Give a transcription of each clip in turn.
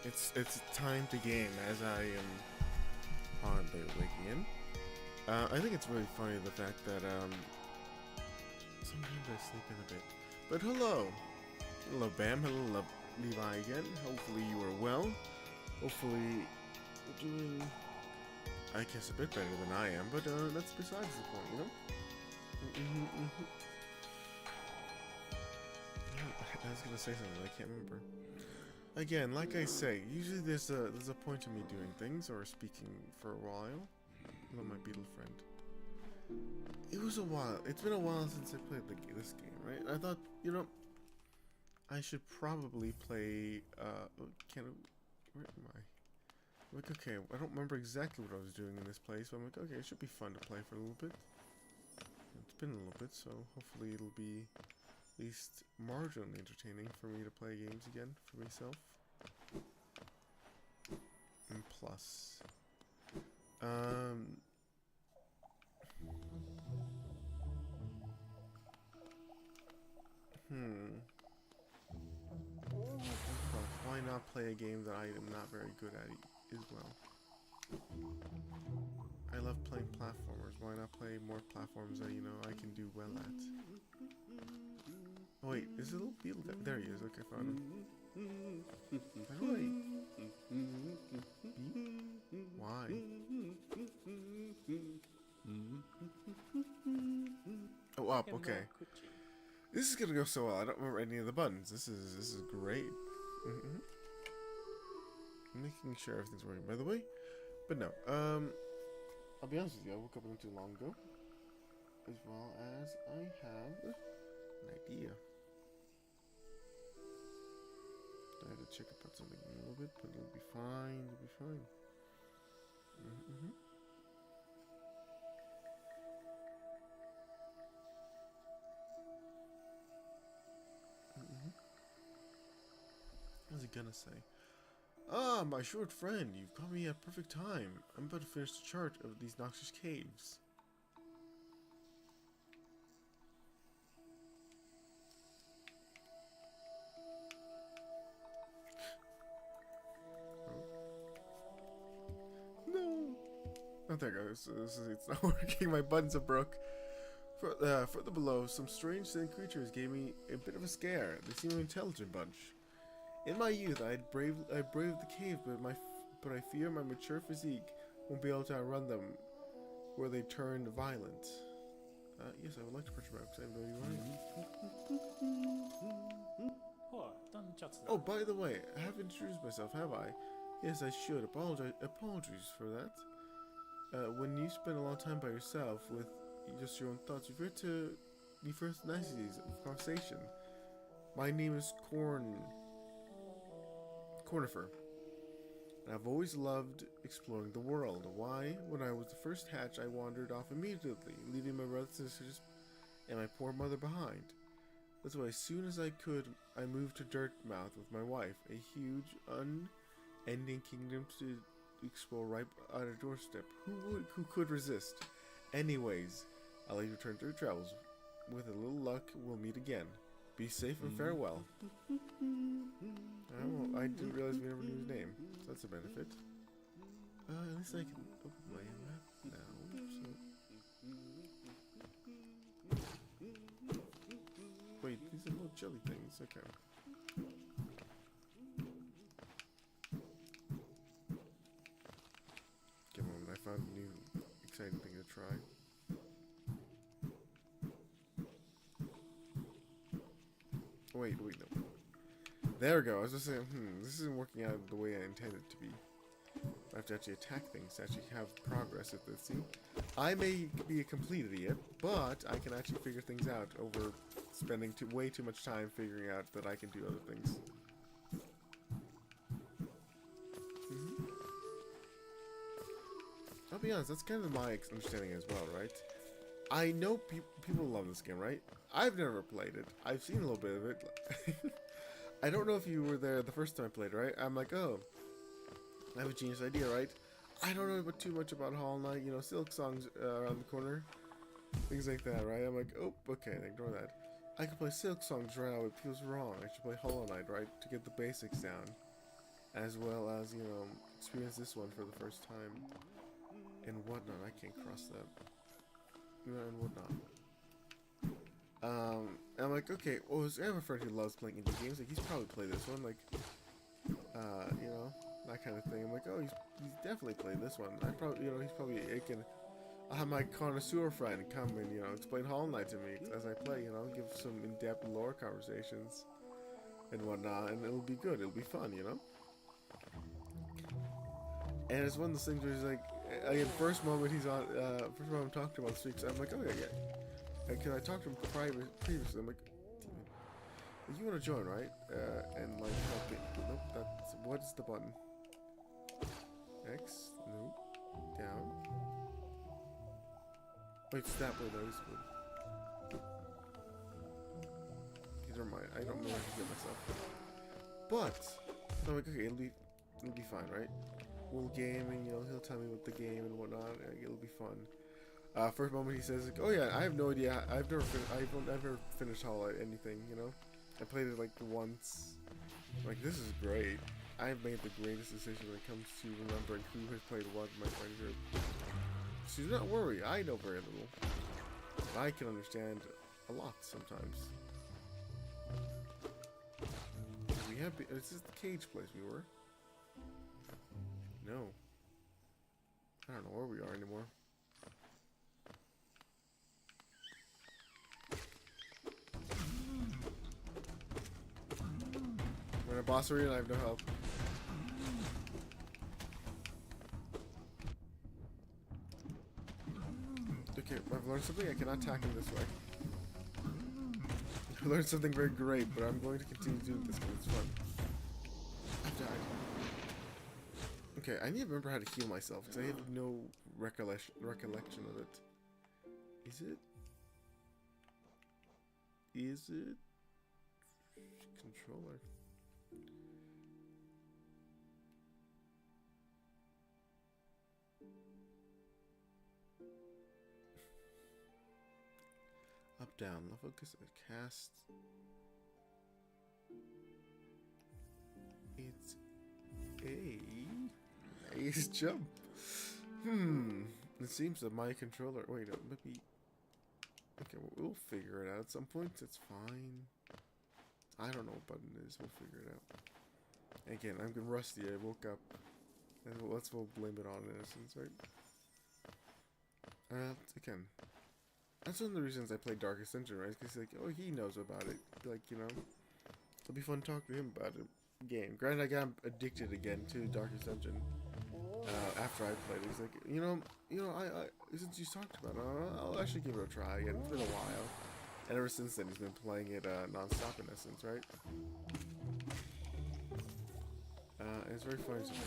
It's time to game as I am hardly waking in. I think it's really funny the fact that sometimes I sleep in a bit. But hello Bam, hello Levi again. Hopefully you are well. Hopefully you're doing, I guess, a bit better than I am. But that's besides the point, you know. I was gonna say something, I can't remember. Again, like I say, usually there's a point to me doing things or speaking for a while. Hello, my Beetle friend. It was a while. It's been a while since I played this game, right? I thought, you know, I should probably play. Where am I? I'm like, okay, I don't remember exactly what I was doing in this place, but I'm like, okay, it should be fun to play for a little bit. It's been a little bit, so hopefully it'll be at least marginally entertaining for me to play games again for myself. And plus, why not play a game that I am not very good at as well? I love playing platformers. Why not play more platforms that, you know, I can do well at? Oh wait, is it a little Beetle guy? There he is. Okay, found him. How do I... Why? Oh, up. Okay. This is gonna go so well. I don't remember any of the buttons. This is great. Making sure everything's working, by the way. But no, I'll be honest with you, I woke up not too long ago. As well as I have an idea. I had to check about something a little bit, but it'll be fine, it'll be fine. What was he gonna say? Ah, my short friend, you've caught me at perfect time. I'm about to finish the chart of these noxious caves. No. Oh, there goes. It's not working. My buttons are broke. Further below, some strange thin creatures gave me a bit of a scare. They seem an intelligent bunch. In my youth, I braved the cave, but I fear my mature physique won't be able to outrun them where they turned violent. Yes, I would like to purchase my because I have no idea. Oh, by the way, I haven't introduced myself, have I? Yes, I should. Apologies for that. When you spend a long time by yourself with just your own thoughts, refer to the first niceties of conversation. My name is Cornifer, and I've always loved exploring the world. Why? When I was the first hatch, I wandered off immediately, leaving my brothers and sisters and my poor mother behind. That's why as soon as I could, I moved to Dirtmouth with my wife, a huge, unending kingdom to explore right on our doorstep. Who could resist? Anyways, I'll let you return to your travels. With a little luck, we'll meet again. Be safe and farewell. I didn't realize we never knew his name, so that's a benefit. At least I can open my map now, so... Wait, these are little jelly things, okay. Give me a moment, I found a new exciting thing to try. Wait, no. There we go. I was just saying, this isn't working out the way I intended it to be. I have to actually attack things to actually have progress at this. See, I may be a complete idiot, but I can actually figure things out over spending way too much time figuring out that I can do other things. I'll be honest, that's kind of my understanding as well, right? I know people love this game, right? I've never played it. I've seen a little bit of it. I don't know if you were there the first time I played, right? I'm like, oh, I have a genius idea, right? I don't know too much about Hollow Knight, you know, Silk Songs around the corner. Things like that, right? I'm like, oh, okay, ignore that. I could play Silk Songs right now, it feels wrong. I should play Hollow Knight, right? To get the basics down. as well as, you know, experience this one for the first time and whatnot. I can't cross that. You know, and whatnot. And I'm like, okay, well, I have a friend who loves playing indie games. Like, he's probably played this one, like, you know, that kind of thing. I'm like, oh, he's definitely played this one. I probably, you know, he's probably, I'll have my connoisseur friend come and, you know, explain Hollow Knight to me as I play, you know, give some in-depth lore conversations and whatnot, and it'll be good, it'll be fun, you know? And it's one of those things where he's like, again, first moment I'm talking to him on the street, so I'm like, oh yeah. Because I talked to him previously, I'm like, you want to join, right? And like, help me. Nope, that's, what's the button? X? Nope. Down. Wait, stop with those. Never mind, I don't know how to get myself. But, I'm like, okay, it'll be fine, right? We'll game, and you know, he'll tell me what the game and whatnot, and it'll be fun. First moment he says, like, oh yeah, I have no idea, I've never finished Hollow Knight anything, you know? I played it like once. Like, this is great. I've made the greatest decision when it comes to remembering who has played what in my friend group. So do not worry, I know very little. But I can understand a lot sometimes. Is this the cage place we were? No. I don't know where we are anymore. We're in a boss arena and I have no help. Okay, I've learned something. I cannot attack him this way. I learned something very great, but I'm going to continue doing this because it's fun. I've died. Okay, I need to remember how to heal myself because I have no recollection of it. Is it? Controller. Up, down, left focus, cast. It's A. A's jump. It seems that my controller. Wait, maybe. Okay, we'll figure it out at some point. It's fine. I don't know what button it is. We'll figure it out. Again, I'm rusty. I woke up. And we'll blame it on innocence, right? Again. That's one of the reasons I play Darkest Dungeon, right? Because like, oh, he knows about it. Like, you know, it'll be fun to talk to him about it. Game. Granted, I got addicted again to Darkest Dungeon after I played it. He's like, you know, I since you talked about it, I'll actually give it a try again. It's been a while, and ever since then, he's been playing it non-stop in essence, right? And it's very funny to me.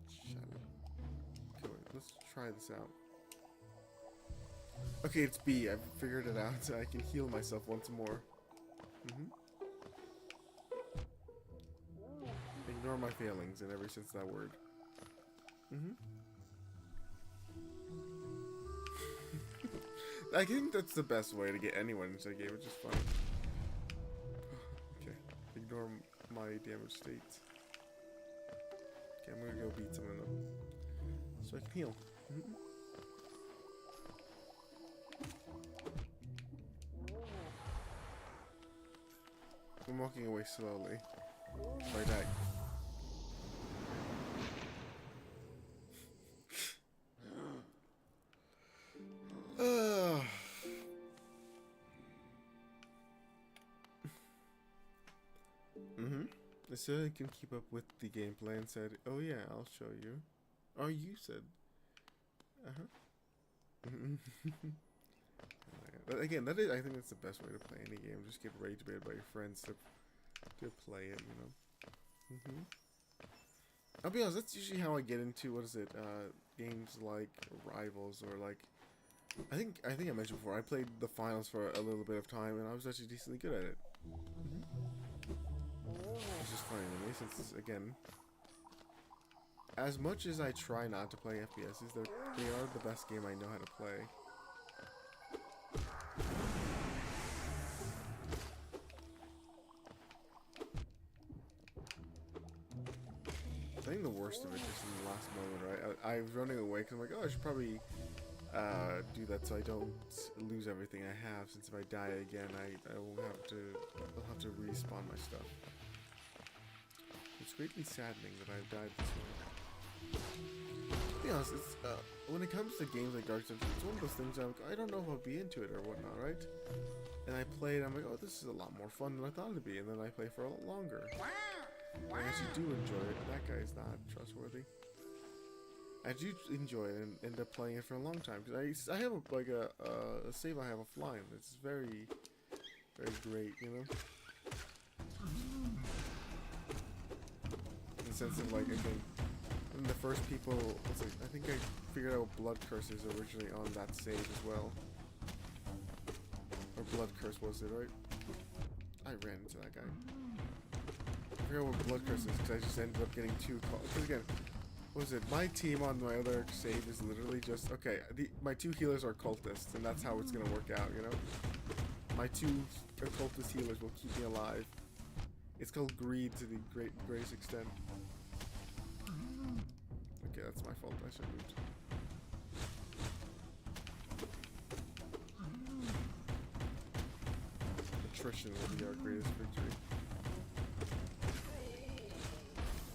Shut up. Okay, wait, let's try this out. Okay, it's B. I've figured it out. So I can heal myself once more. Ignore my failings in every sense of that word. I think that's the best way to get anyone into the game, which is fun. Okay, ignore my damage states. Okay, I'm gonna go beat some of them so I can heal. I'm walking away slowly. So I die. I said I can keep up with the gameplay and said, oh yeah, I'll show you. Oh, you said. But again, I think that's the best way to play any game. Just get rage baited by your friends to play it, you know. I'll be honest, that's usually how I get into, what is it, games like Rivals or like, I think I mentioned before, I played the finals for a little bit of time and I was actually decently good at it. It's just funny to me since, again, as much as I try not to play FPSs, they are the best game I know how to play. most of it just in the last moment, right? I was running away because I'm like, oh, I should probably do that so I don't lose everything I have. Since if I die again, I will I'll have to respawn my stuff. It's greatly saddening that I've died this way. To be honest, it's, when it comes to games like Dark Souls, it's one of those things I don't know if I'll be into it or whatnot, right? And I play it, I'm like, oh, this is a lot more fun than I thought it'd be, and then I play for a lot longer. I actually do enjoy it. That guy's not trustworthy. I do enjoy it and end up playing it for a long time because I have a save I have offline. It's very, very great, you know. In the sense of like again, I'm the first people. I think I figured out blood curses originally on that save as well. Or blood curse was it, right? I ran into that guy. I forgot what blood curse is because I just ended up getting too caught. Because again, what was it? My team on my other save is literally just okay. My two healers are cultists, and that's how it's gonna work out, you know. My two occultist healers will keep me alive. It's called greed to the greatest extent. Okay, that's my fault. I should have moved. Attrition will be our greatest victory.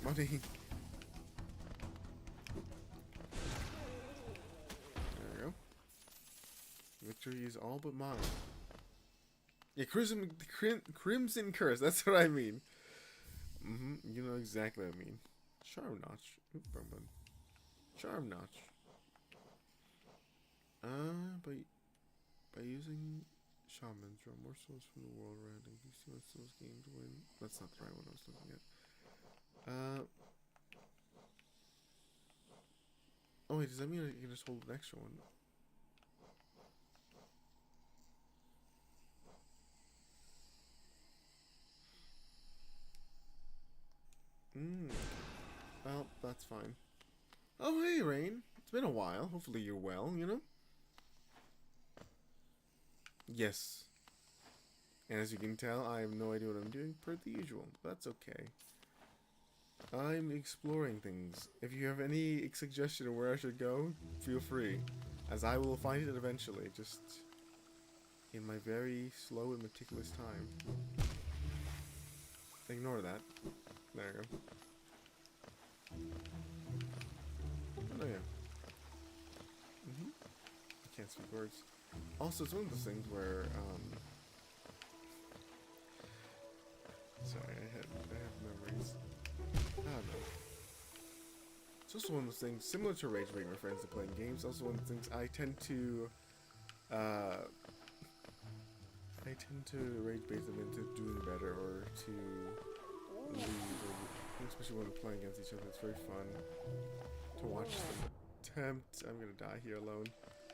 Money. There we go. Victory is all but mine. Yeah, Crimson Curse. That's what I mean. You know exactly what I mean. Charm Notch. Oop, wrong button. Charm Notch. By using shamans, draw more souls from the world around you. You see what souls gained when. That's not the right one I was looking at. Oh wait, does that mean I can just hold an extra one? Well, that's fine. Oh hey, Rain. It's been a while. Hopefully you're well, you know? Yes. And as you can tell, I have no idea what I'm doing per the usual. That's okay. I'm exploring things. If you have any suggestion of where I should go, feel free. As I will find it eventually, just in my very slow and meticulous time. Ignore that. There you go. Oh yeah. I can't speak words. Also, it's one of those things where, sorry, I have memories. I don't know. It's also one of those things, similar to rage baiting my friends to playing games, also one of the things I tend to rage bait them into doing better or to lead, and especially when we're playing against each other. It's very fun to watch them attempt. I'm gonna die here alone.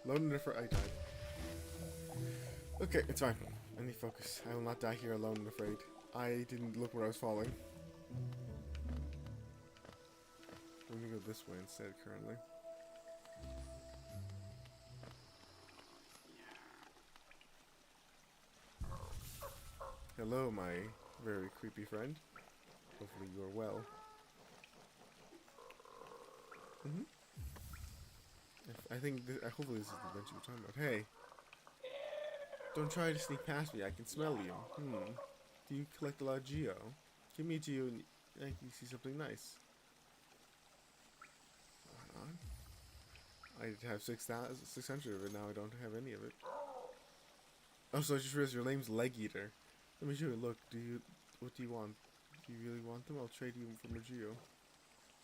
Alone and I died. Okay, it's fine. I need focus. I will not die here alone and afraid. I didn't look where I was falling. I'm gonna go this way instead currently. Hello, my very creepy friend. Hopefully you are well. I think hopefully this is the adventure we're talking about. Hey! Don't try to sneak past me, I can smell you. Do you collect a lot of Geo? Give me Geo and I can see something nice. I have 600 of it, now I don't have any of it. Oh, so I just realized your name's Leg Eater. Let me show you, look, what do you want? Do you really want them? I'll trade you for a Geo.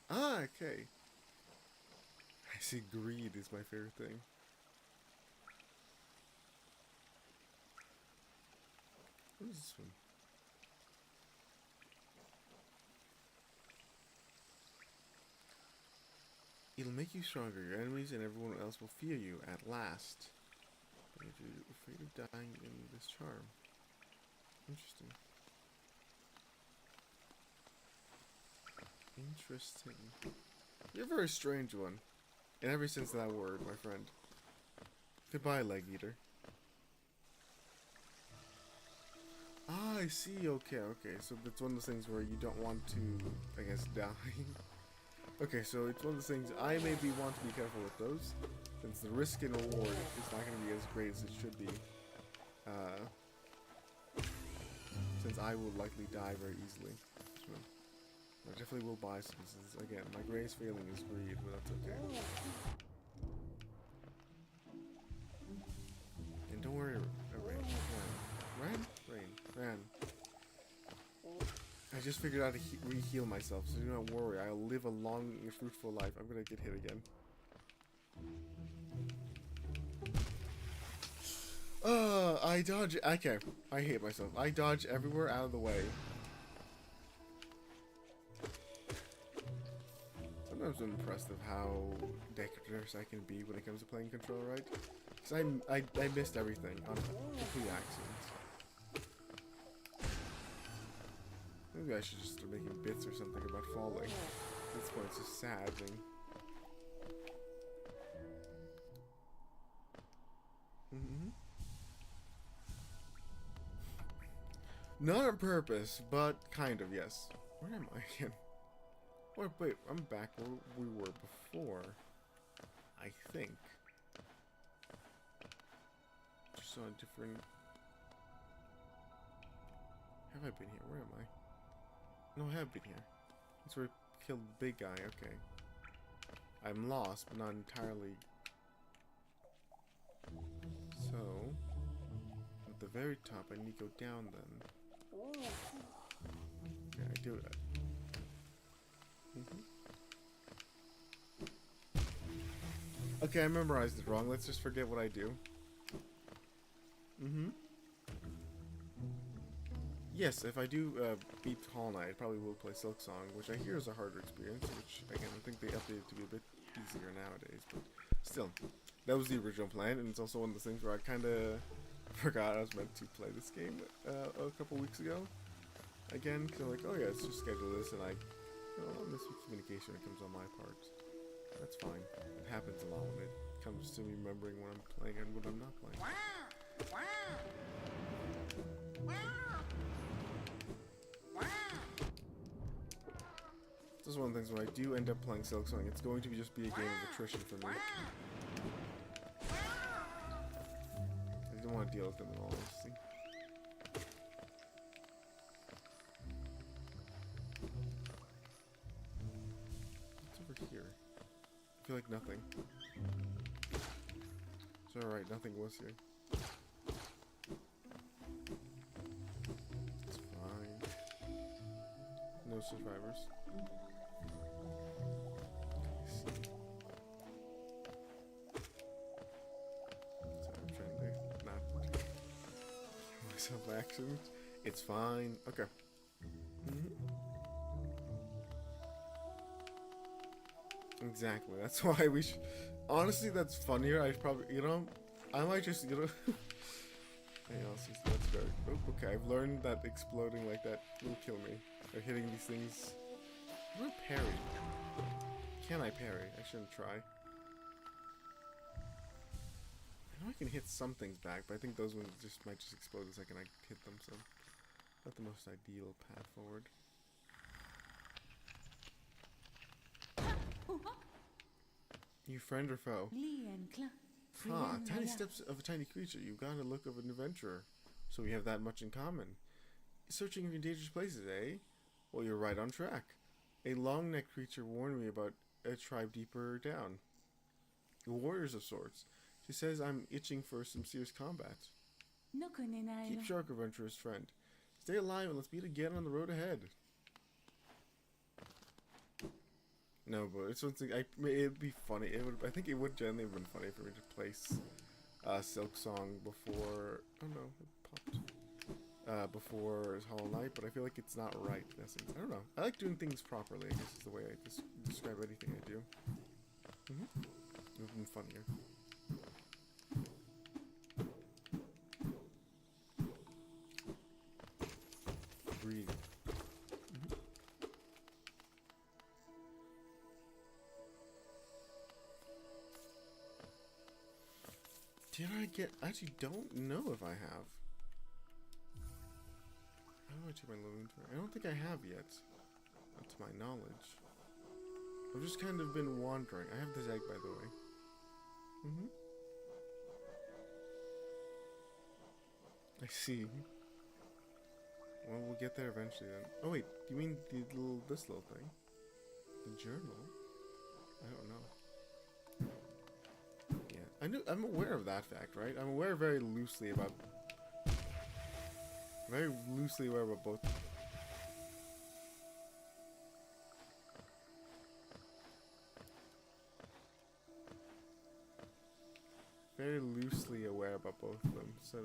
Ah, okay. I see greed is my favorite thing. What is this one? It'll make you stronger. Your enemies and everyone else will fear you at last. But if you're afraid of dying in this charm. Interesting. Interesting. You're a very strange one. In every sense of that word, my friend. Goodbye, Leg Eater. Ah, I see. Okay. So that's one of those things where you don't want to, I guess, die. Okay, so it's one of the things I maybe want to be careful with those, since the risk and reward is not going to be as great as it should be. Since I will likely die very easily. So I definitely will buy some. Since, again, my greatest failing is greed, but that's okay. And don't worry, Rain. I just figured out how to re-heal myself, so do not worry. I'll live a long and fruitful life. I'm gonna get hit again. I dodge. Okay, I hate myself. I dodge everywhere out of the way. Sometimes I'm impressed of how dexterous I can be when it comes to playing control, right? Because I missed everything on complete accidents. Maybe I should just start making bits or something about falling. At this point, it's just sad thing. Not on purpose, but kind of, yes. Where am I again? Wait, I'm back where we were before. I think. Just on a different... Have I been here? Where am I? No, I have been here. That's where I killed the big guy, okay. I'm lost, but not entirely. So, at the very top, I need to go down then. Yeah, I do it. Okay, I memorized it wrong. Let's just forget what I do. Yes, if I do beat Hollow Knight, I probably will play Silk Song, which I hear is a harder experience, which, again, I think they updated to be a bit easier nowadays, but still, that was the original plan, and it's also one of the things where I kind of forgot I was meant to play this game a couple weeks ago. Again, because I'm like, oh yeah, let's just schedule this, and I'll miss communication when it comes on my part. That's fine. It happens a lot when it comes to me remembering when I'm playing and when I'm not playing. This is one of the things when I do end up playing Silk Song, it's going to just be a game of attrition for me. I didn't want to deal with them at all, honestly. What's over here? I feel like nothing. It's alright, nothing was here. It's fine. No survivors. Actions. It's fine. Okay. Exactly. That's why we should. Honestly, that's funnier. I probably, I might just, that's very. Oh, okay. I've learned that exploding like that will kill me. Or hitting these things. I'm gonna parry. Can I parry? I shouldn't try. I know I can hit some things back, but I think those ones might just explode the second I hit them, so not the most ideal path forward. You friend or foe? Tiny steps of a tiny creature. You've got a look of an adventurer, so we have that much in common. Searching in dangerous places, eh? Well, you're right on track. A long-necked creature warned me about a tribe deeper down. Warriors of sorts. She says I'm itching for some serious combat. Keep sharp, adventurous friend. Stay alive and let's meet again on the road ahead. No, but it's something. It'd be funny. I think it would generally have been funny for me to place Silk Song before. Oh no, it popped. Before Hollow Knight, but I feel like it's not right in essence. I don't know. I like doing things properly. I guess is the way I describe anything I do. It would have been funnier. Breathe. Did I get... I actually don't know if I have. How do I check my load inventory? I don't think I have yet. Not to my knowledge. I've just kind of been wandering. I have this egg, by the way. I see. Well, we'll get there eventually then. Oh wait, you mean this little thing? The journal? I don't know. Yeah, I'm aware of that fact, right? I'm aware very loosely about both. Very loosely aware about both of them. So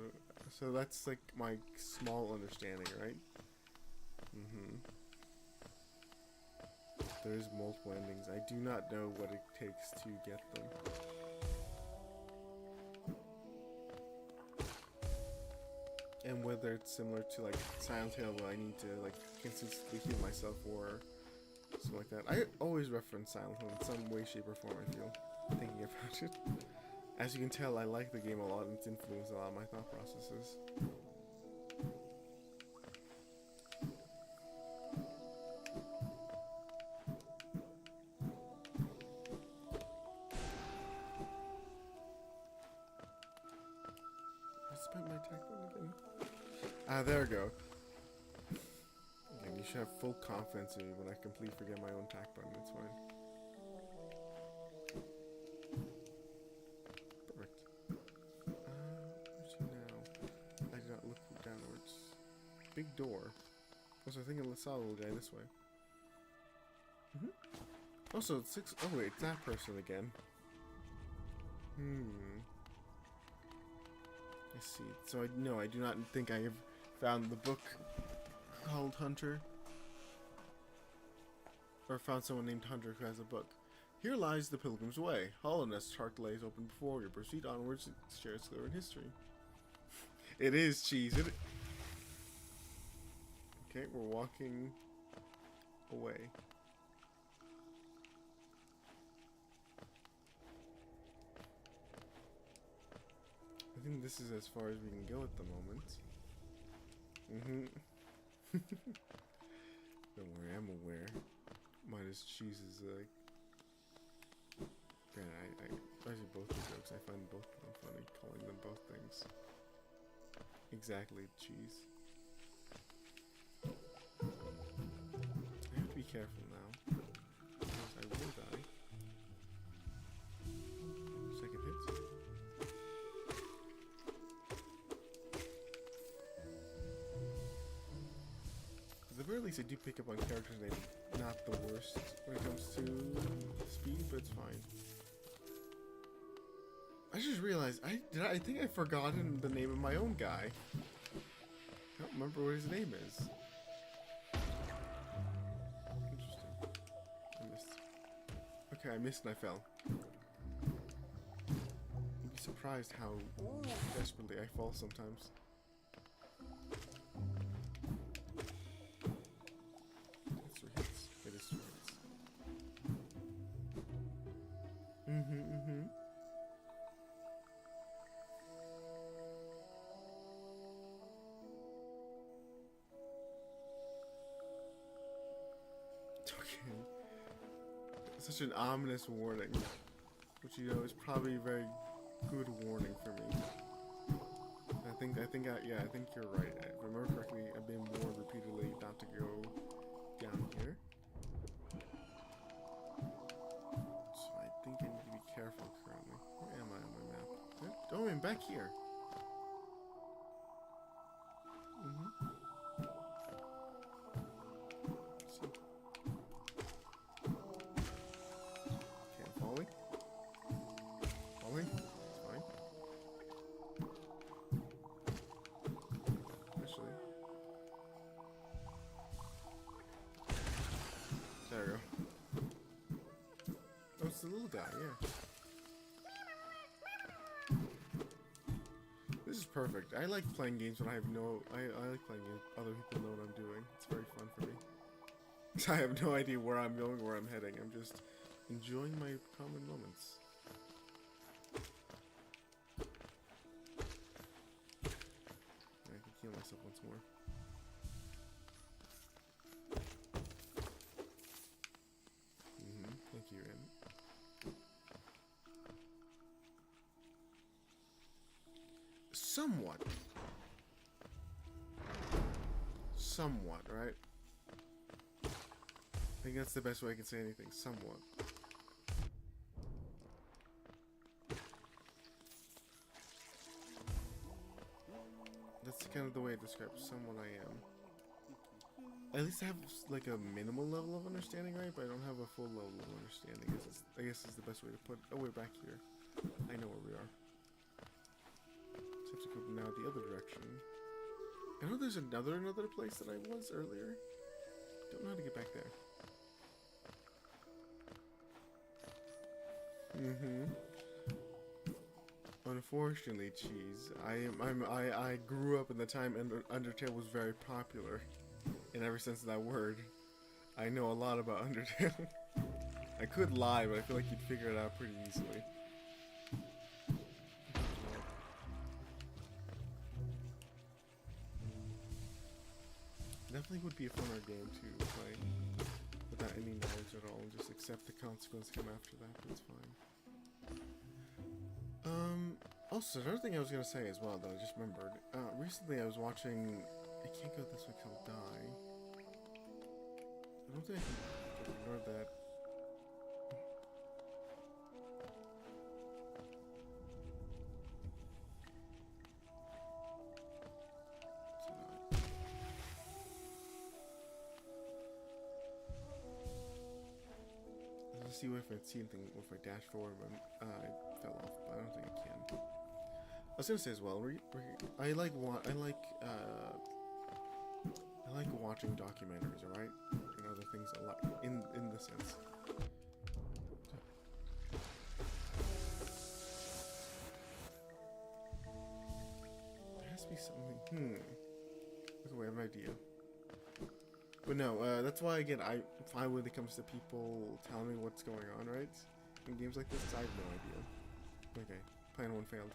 that's like my small understanding, right? There's multiple endings. I do not know what it takes to get them. And whether it's similar to like Silent Hill where I need to like consistently heal myself or something like that. I always reference Silent Hill in some way, shape, or form, I feel, thinking about it. As you can tell, I like the game a lot and it's influenced a lot of my thought processes. I spent my attack button again. Ah, there we go. Again, you should have full confidence in me when I completely forget my own attack button, it's fine. Big door. Also, I think I saw a little guy this way. Also, it's 6. Oh wait, it's that person again. I see. So I do not think I have found the book called Hunter, or found someone named Hunter who has a book. Here lies the Pilgrim's Way. Hollowness chart lays open before you. Proceed onwards. Share its clear in history. It is cheese. Okay, we're walking away. I think this is as far as we can go at the moment. Don't worry, I'm aware. Minus cheese is like... Yeah, I see both the jokes. I find both of them funny, calling them both things. Exactly, cheese. I have to be careful now, otherwise I will die. Second hit. At the very least, I do pick up on characters' names. Not the worst when it comes to speed, but it's fine. I just realized I think I've forgotten the name of my own guy. I don't remember what his name is. Interesting. I missed. Okay, I missed and I fell. You'd be surprised how desperately I fall sometimes. That's 3 hits. It is 3 hits. Such an ominous warning, which you know is probably a very good warning for me. I think you're right. If I remember correctly, I've been warned repeatedly not to go down here. So I think I need to be careful currently. Where am I on my map? Oh, I'm back here. The little guy, yeah. This is perfect. I like playing games when I have no... I like playing games other people know what I'm doing. It's very fun for me. I have no idea where I'm going or where I'm heading. I'm just enjoying my common moments. I can heal myself once more. somewhat. Somewhat, right? I think that's the best way I can say anything. Somewhat. That's kind of the way it describes someone I am. At least I have like a minimal level of understanding, right? But I don't have a full level of understanding. I guess is the best way to put it. Oh, we're back here. I know where we are. Just have to go now the other direction. I know there's another place that I was earlier. Don't know how to get back there. Unfortunately, Cheese, I grew up in the time Undertale was very popular. In every sense of that word, I know a lot about Undertale. I could lie, but I feel like you'd figure it out pretty easily. Definitely would be a funner game to play without any knowledge at all, and just accept the consequences come after that. That's fine. Also, another thing I was gonna say as well, though, I just remembered. Recently, I was watching. I can't go this way, 'cause I'll die. I don't think I can ignore that. Let's see if I see anything, if I dash forward, but I fell off, but I don't think I can. I was gonna say as well, I like watching documentaries, alright? And other things a lot, in the sense. There has to be something, Okay, wait, I have an idea. But no, that's why, again, I find when it comes to people telling me what's going on, right? In games like this, I have no idea. Okay, plan one failed.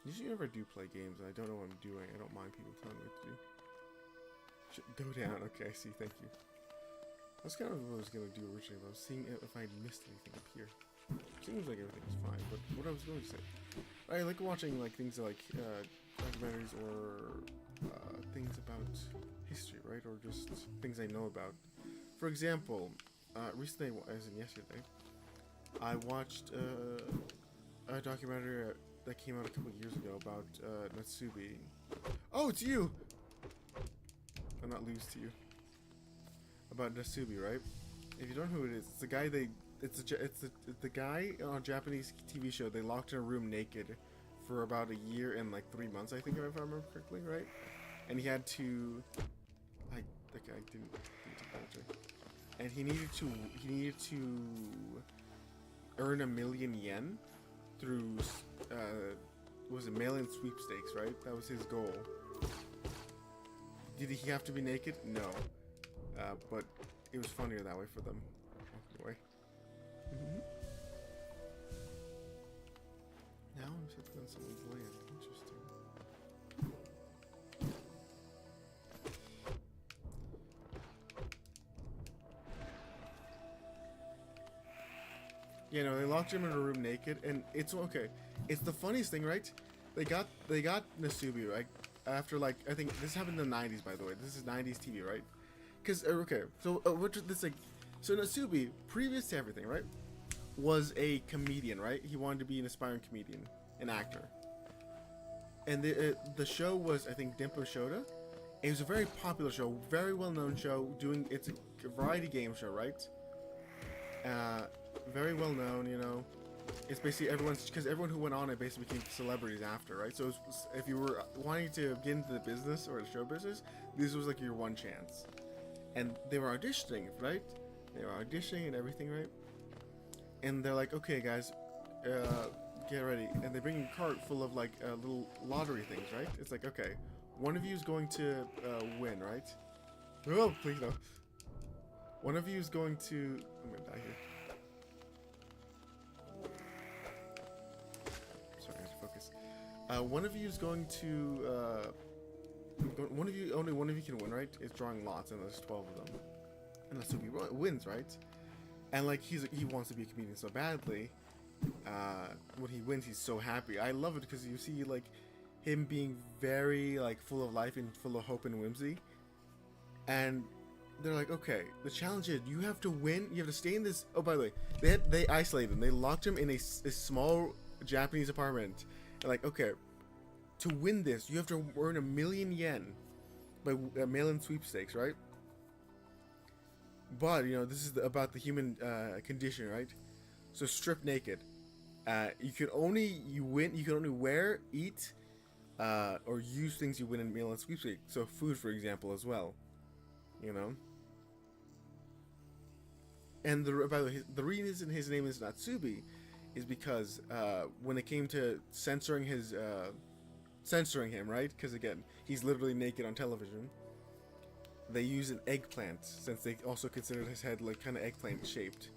Usually whenever I do play games and I don't know what I'm doing, I don't mind people telling me what to do. Go down, okay, I see, thank you. That's kind of what I was going to do originally, but I was seeing if I missed anything up here. Seems like everything was fine, but what I was going to say. I like watching like things like documentaries or things about history, right? Or just things I know about. For example, recently, as in yesterday, I watched a documentary that came out a couple years ago about Natsubi. Oh, it's you! I'll not lose to you. About Natsubi, right? If you don't know who it is, it's the guy it's the guy on a Japanese TV show. They locked in a room naked for about a year and like 3 months, I think, if I remember correctly, right? And he had to, the guy didn't and he needed to earn 1 million yen through was it mail-in sweepstakes, right? That was his goal. Did he have to be naked? No, but it was funnier that way for them. Anyway. Now I'm sitting on someone's land. Interesting. Yeah, no, they locked him in a room naked, and it's okay. It's the funniest thing, right? They got Natsubi, right? After like, I think this happened in the 90s, by the way. This is 90s TV, right? Because okay, so so Natsubi, previous to everything, right, was a comedian, right? He wanted to be an aspiring comedian, an actor. And the show was, I think, Dempo Shota. It was a very popular show, very well-known show. It's a variety game show, right? Very well-known, you know. It's basically because everyone who went on it basically became celebrities after, right? So if you were wanting to get into the business or the show business, this was like your one chance. And they were auditioning, right? They were auditioning and everything, right? And they're like, okay, guys, get ready. And they bring in a cart full of like little lottery things, right? It's like, okay, one of you is going to win, right? Oh, please no. One of you is going to... I'm gonna die here. Sorry, I have to focus. One of you is going to... only one of you can win, right? It's drawing lots, and there's 12 of them. And Natsubi wins, right? And like he wants to be a comedian so badly, when he wins, he's so happy. I love it because you see like him being very like full of life and full of hope and whimsy. And they're like, okay, the challenge is you have to win. You have to stay in this. Oh, by the way, they isolated him. They locked him in a small Japanese apartment. And like, okay, to win this, you have to earn 1,000,000 yen by mail-in sweepstakes, right? But you know, this is about the human condition, right? So strip naked. You can only wear, eat, or use things you win in mail-in sweepstakes. So food, for example, as well. You know. And by the way, the reason his name is Natsubi is because when it came to censoring him, right? Because again, he's literally naked on television. They use an eggplant, since they also considered his head like kind of eggplant shaped.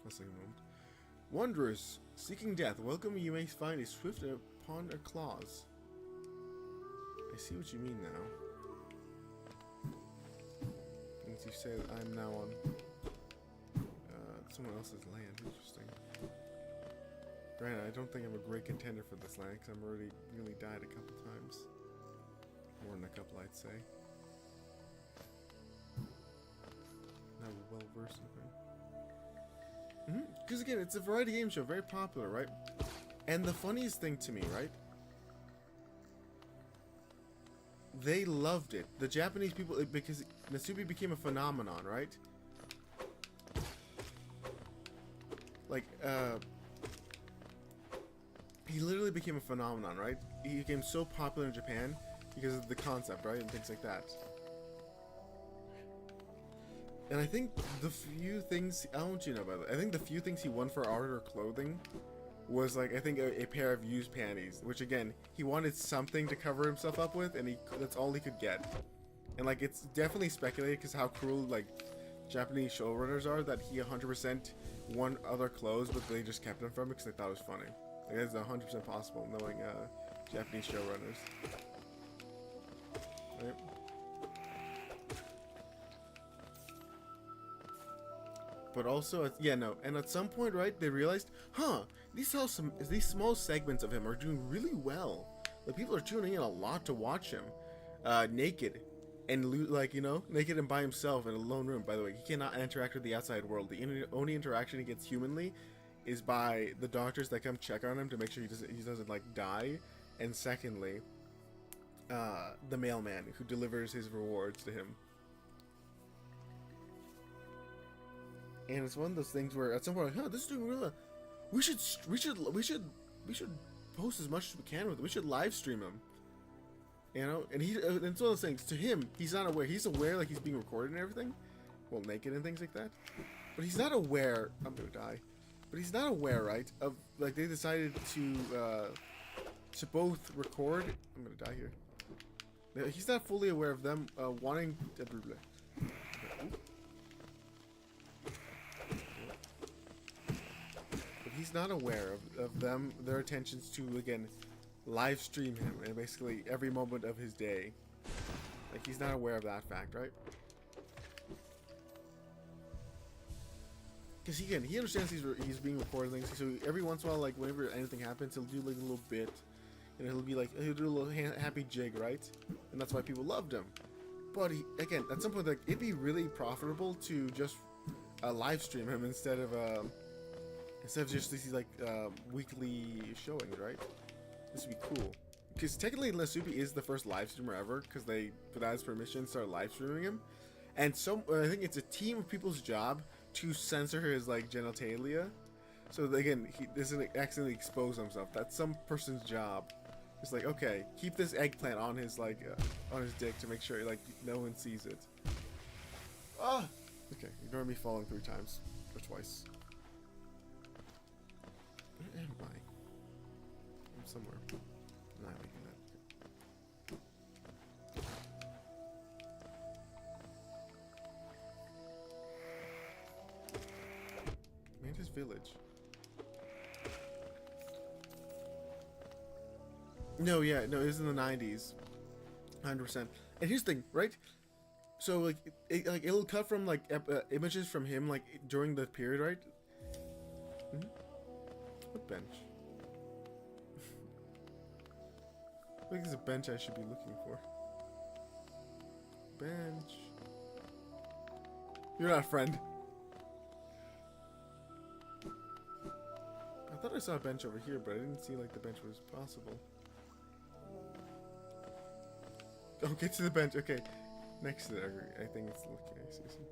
Let's take a moment. Wanderers seeking death, welcome. You may find a swift upon a claws. I see what you mean now. As you said, I'm now on someone else's land. Interesting. Granted, I don't think I'm a great contender for this land because I'm already nearly died a couple times. More than a couple, I'd say. Not well versed in it. Because again, it's a variety game show, very popular, right? And the funniest thing to me, right? They loved it. The Japanese people, because Natsubi became a phenomenon, right? Like, he literally became a phenomenon, right? He became so popular in Japan because of the concept, right? And things like that. And I think the few things, I don't want you to know about it, I think the few things he won for art or clothing was like, I think a pair of used panties, which again, he wanted something to cover himself up with, and that's all he could get. And like, it's definitely speculated because how cruel like Japanese showrunners are, that he 100% won other clothes, but they just kept them from him because they thought it was funny. Like, that's 100% possible, knowing Japanese showrunners. Right? But also, and at some point, right, they realized, these small segments of him are doing really well. Like, people are tuning in a lot to watch him, naked, and like, you know, naked and by himself in a lone room. By the way, he cannot interact with the outside world. The only interaction he gets humanly is by the doctors that come check on him to make sure he doesn't like die, and secondly, the mailman who delivers his rewards to him. And it's one of those things where at some point, this is doing really well. We should post as much as we can with it. We should live stream him. You know, and it's one of those things. To him, he's not aware. He's aware like he's being recorded and everything, well, naked and things like that. But he's not aware. I'm gonna die. But he's not aware, right? Of like they decided to both record. I'm gonna die here. He's not fully aware of them wanting. He's not aware of their intentions to, again, live stream him and basically every moment of his day. Like, he's not aware of that fact, right? Because he understands he's being recorded things, so every once in a while, like, whenever anything happens, he'll do, like, a little bit, and he'll do a little happy jig, right? And that's why people loved him. But, again, at some point, like, it'd be really profitable to just live stream him instead of just these like weekly showings, right? This would be cool. Because technically Natsubi is the first live streamer ever, because they, without his permission, started live streaming him. And I think it's a team of people's job to censor his like genitalia. So again, he doesn't accidentally expose himself. That's some person's job. It's like, okay, keep this eggplant on his like on his dick to make sure like no one sees it. Ah! Okay, ignore me falling 3 times or twice. Where am I? I'm somewhere. I'm not making that. Mantis Village. No, it was in the 90s. 100%. And here's the thing, right? So, like, it'll cut from, like, images from him, like, during the period, right? Mm-hmm. What bench? I think there's a bench I should be looking for. Bench. You're not a friend. I thought I saw a bench over here, but I didn't see like the bench was possible. Oh, get to the bench. Okay. Next to there. I think it's looking. I see some.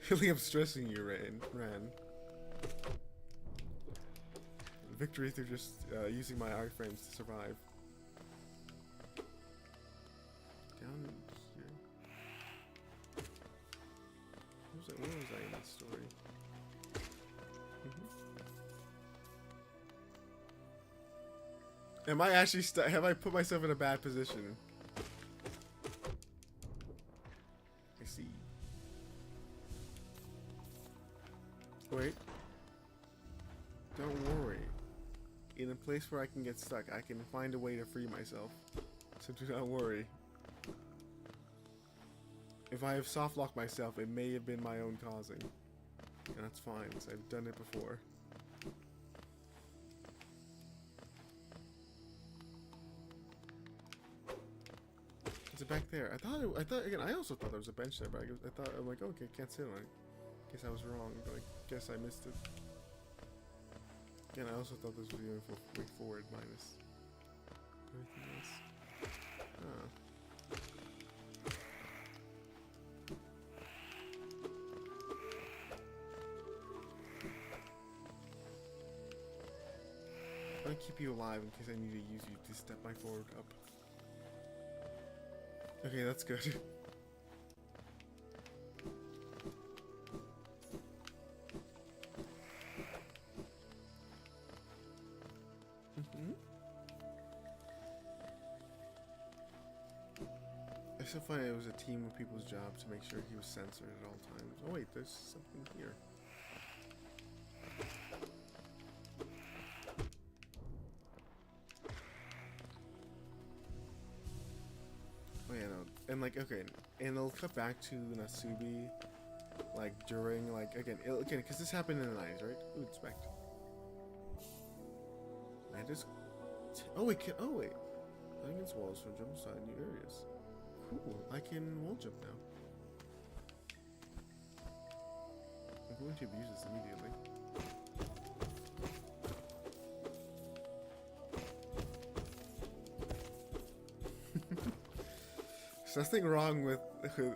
I feel like I'm stressing you, Ran. Victory through just using my iframes to survive. Down here. Where was I in this story? Am I actually have I put myself in a bad position? I see. Wait. Don't worry. In a place where I can get stuck, I can find a way to free myself. So do not worry. If I have soft locked myself, it may have been my own causing. And that's fine, because I've done it before. Is it back there? I thought again, I also thought there was a bench there, but I thought, I'm like, okay, can't sit on it. Guess I was wrong, but I guess I missed it. Again, I also thought this was the only way forward minus everything else. Ah. I'm gonna keep you alive in case I need to use you to step my forward up. Okay, that's good. It's so funny it was a team of people's job to make sure he was censored at all times. Oh wait, there's something here. Oh yeah, no. And like, okay, and it'll cut back to Nasubi, like during, like, again, because this happened in the 90s, right? Who would expect? Man, just, oh wait, against walls from jump aside new areas. Cool, I can wall jump now. I'm going to abuse this immediately. There's nothing wrong with,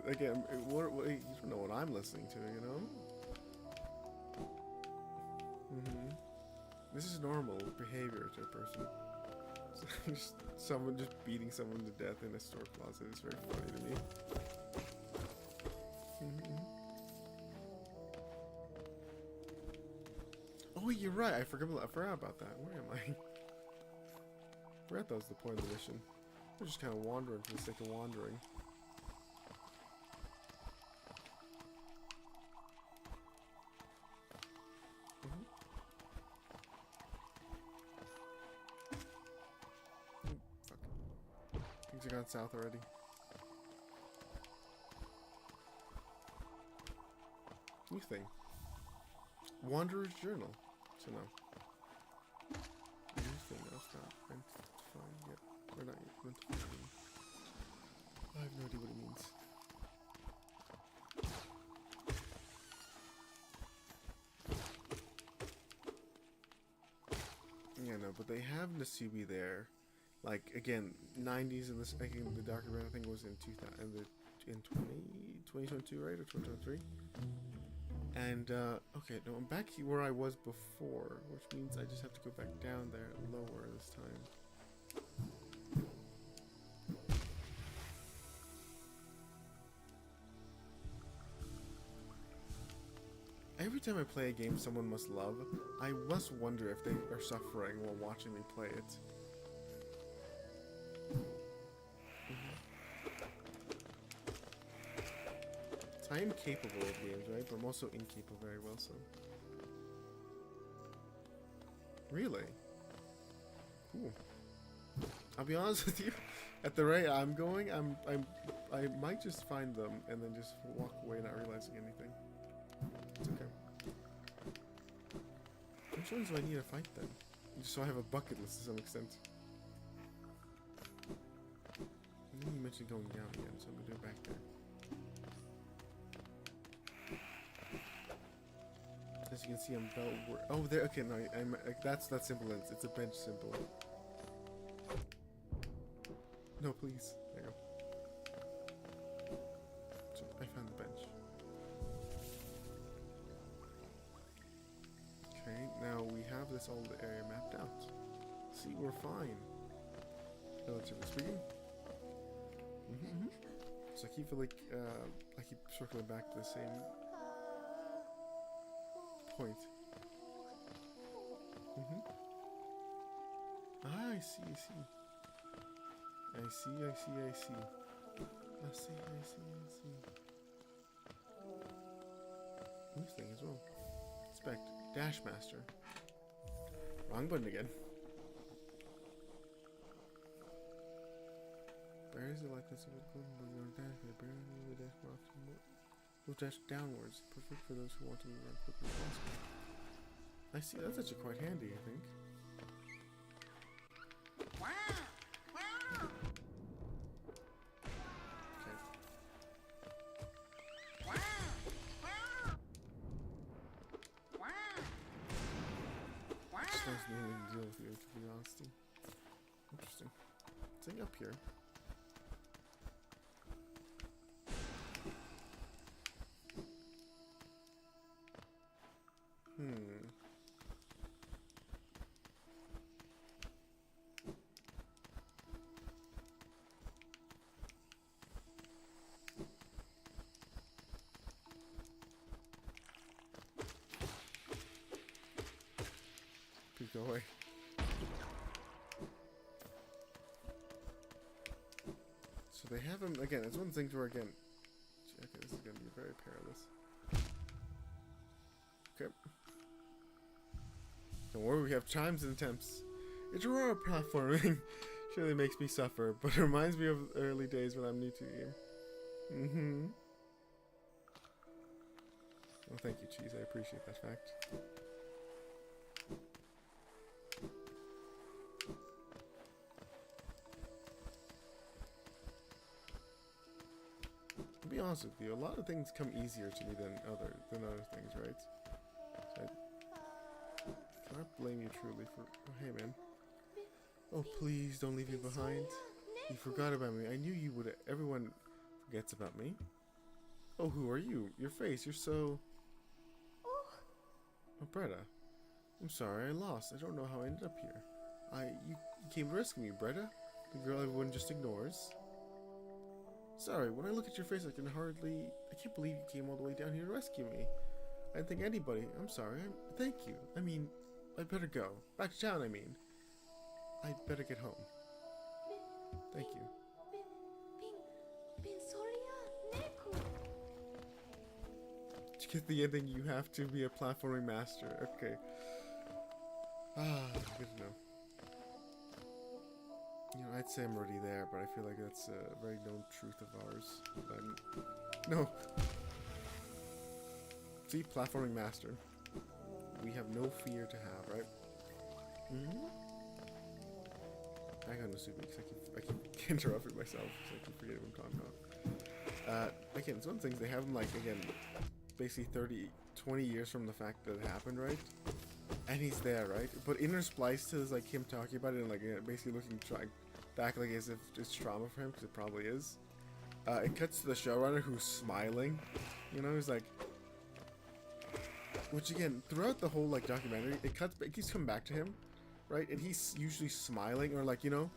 again, you don't know what I'm listening to, you know? This is normal behavior to a person. Someone just beating someone to death in a store closet is very funny to me. Oh, you're right. I forgot about that. Where am I? I forgot that was the point of the mission. We're just kind of wandering for the sake of wandering. Things have gone south already. New thing. Wanderer's Journal. So no. New thing. That's not meant to find yet. We're not yet meant to find it. I have no idea what it means. Yeah, no, but they have Nasubi there. Like, again, 90s in this, I think the Dark Arena thing was in 2022, right? Or 2023? And, okay, no, I'm back where I was before, which means I just have to go back down there lower this time. Every time I play a game someone must love, I must wonder if they are suffering while watching me play it. I am capable of games, right? But I'm also incapable very well, so. Really? Cool. I'll be honest with you. At the rate I'm going, I might just find them and then just walk away not realizing anything. It's okay. Which ones do I need to fight then? Just so I have a bucket list to some extent. And then you mentioned going down again, so I'm gonna do it back there. As you can see, I'm belt. Oh, there. Okay, no, that's that symbol. It's a bench symbol. No, please. There you go. So I found the bench. Okay, now we have this whole area mapped out. See, we're fine. Relatively speaking. So I keep I keep circling back to the same point. Ah, I see. I see. This thing as well. Inspect. Dash master. Wrong button again. Bears are like this with dash. Bears will dash more often. Will dash downwards. Perfect for those who want to move around quickly as possible. I see. That's actually quite handy, I think. Deal with you, to be honest. Interesting. Something up here. Please go away. So they have him again. It's one thing where again. Okay, this is gonna be very perilous. Okay. Don't worry, we have chimes and attempts. It's raw platforming. Surely makes me suffer, but it reminds me of early days when I'm new to you. Well, thank you, Cheese. I appreciate that fact. To be honest with you, a lot of things come easier to me than other things, right? So I cannot blame you truly for. Oh, hey, man. Oh, please don't leave me behind. You forgot about me. I knew you would. Everyone forgets about me. Oh, who are you? Your face. You're so. Oh, Bretta. I'm sorry, I lost. I don't know how I ended up here. You came to rescue me, Bretta. The girl everyone just ignores. Sorry, when I look at your face, I can't believe you came all the way down here to rescue me. I didn't think anybody. I'm sorry. Thank you. I mean, I better go. Back to town, I mean. I'd better get home. Thank you. To get the ending, you have to be a platforming master. Okay. Good to know. You know, I'd say I'm already there, but I feel like that's a very known truth of ours. No! See? Platforming master. We have no fear to have, right? I got no super because I keep interrupting myself, so I keep forgetting what I'm talking about. Again, some things they have them, like, again, basically 20 years from the fact that it happened, right? And he's there, right? But interspliced to this, like, him talking about it and, like, basically looking back, like, as if it's trauma for him, because it probably is. It cuts to the showrunner who's smiling. You know, he's like... Which, again, throughout the whole, like, documentary, it keeps coming back to him, right? And he's usually smiling, or, like, you know...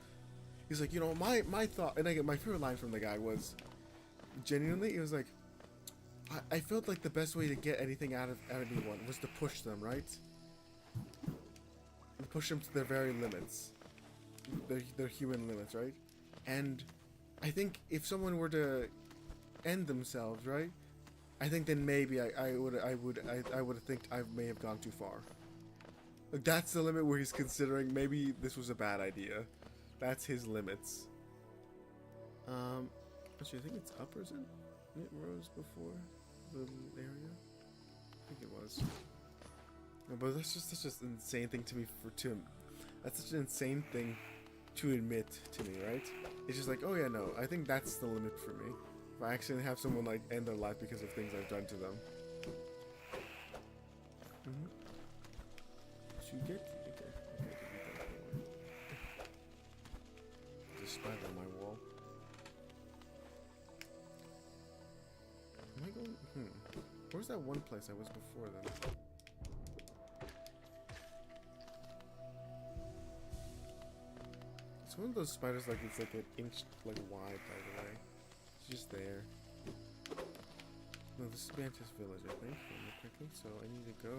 He's like, you know, my thought... And, again, my favorite line from the guy was... Genuinely, it was like... I felt like the best way to get anything out of anyone was to push them, right? Push them to their very limits. Their human limits, right? And I think if someone were to end themselves, right? I think then maybe I would think I may have gone too far. Like, that's the limit where he's considering maybe this was a bad idea. That's his limits. Actually, I think it's up, or is it rose before the little area? I think it was. No, but that's just such an insane thing to me that's such an insane thing to admit to me, right? It's just like, oh yeah, no, I think that's the limit for me. If I actually have someone like end their life because of things I've done to them. You get okay. There's a spider on my wall. Am I going? Where's that one place I was before then? It's one of those spiders like it's like an inch like wide, by the way. It's just there. No, this is Bantus Village, I think. Quickly, so I need to go.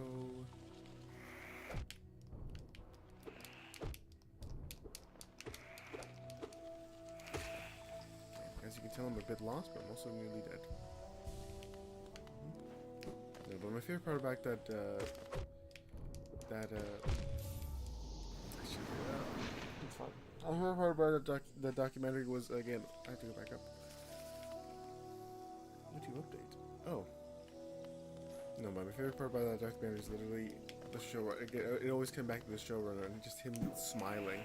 As you can tell, I'm a bit lost, but I'm also nearly dead. Yeah, but my favorite part about that it's fine. My favorite part about the documentary was, again, I have to go back up. What do you update? Oh. No, my favorite part about that documentary is literally the show. It always comes back to the showrunner and just him smiling.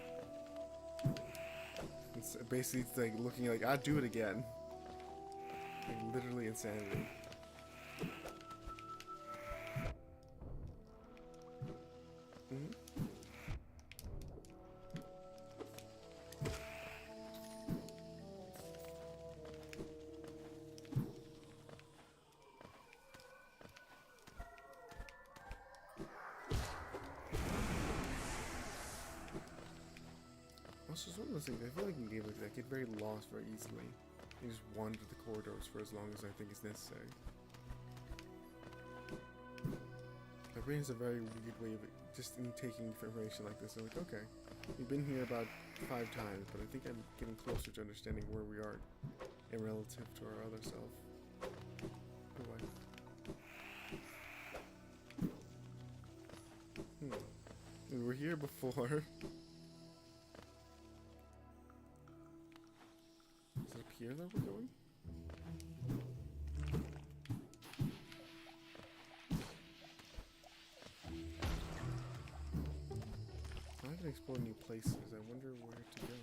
It's basically it's like looking like, I'd do it again. Like literally insanity. Also, it's one of those things, I feel like in games like that, I get very lost very easily. You just wander the corridors for as long as I think is necessary. My brain has a very weird way of just taking information like this. I'm like, okay, we've been here about 5 times, but I think I'm getting closer to understanding where we are in relative to our other self. We were here before. Is it up here that we're going? I can explore new places. I wonder where to go.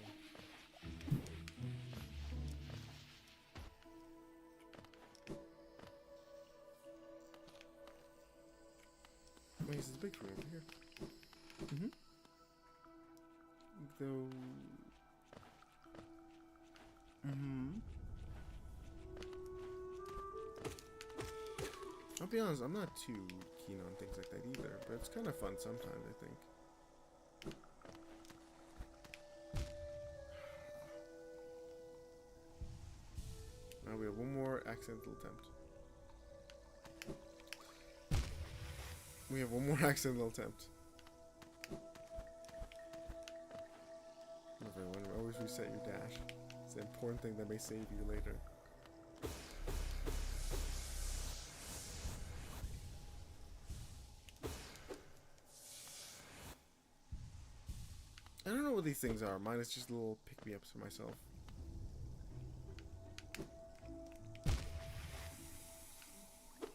Wait, is this big tree over here? Though... I'll be honest, I'm not too keen on things like that either, but it's kind of fun sometimes, I think. Now we have one more accidental attempt. We have one more accidental attempt. Everyone, always reset your dash. It's an important thing that may save you later. I don't know what these things are. Mine is just little pick-me-ups for myself.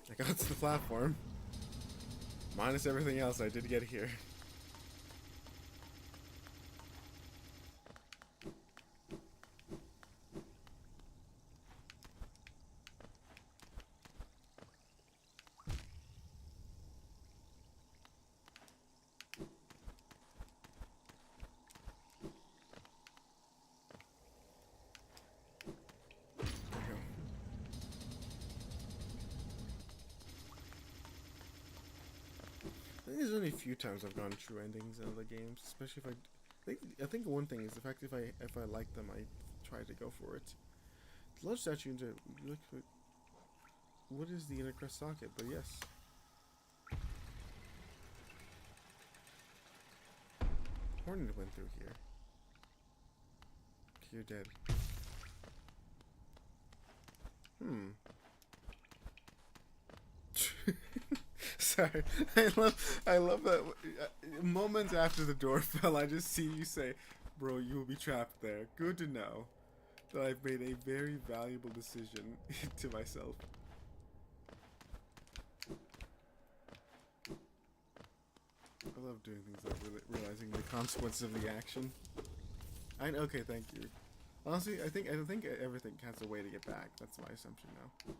I got to the platform. Minus everything else I did get here. I think there's only a few times I've gone through endings in other games, especially if I think one thing is the fact if I like them, I try to go for it. The large statue into look for what is the inner crest socket? But yes, Hornet went through here. Okay, you're dead. Sorry, I love that. Moments after the door fell, I just see you say, "Bro, you will be trapped there." Good to know that I've made a very valuable decision to myself. love doing things without realizing the consequences of the action. Okay, thank you. Honestly, I think everything has a way to get back. That's my assumption now.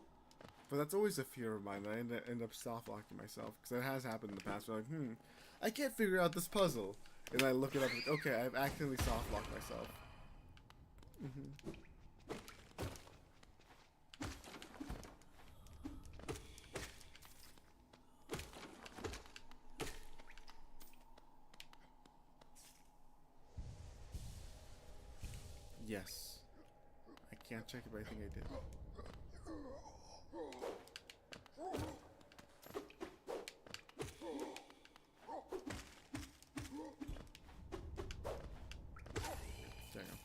But that's always a fear of mine, that I end up soft-locking myself. Because that has happened in the past, where I'm like, I can't figure out this puzzle. And I look it up and like, okay, I've accidentally soft-locked myself. Yes. I can't check it, but I think I did. There you go.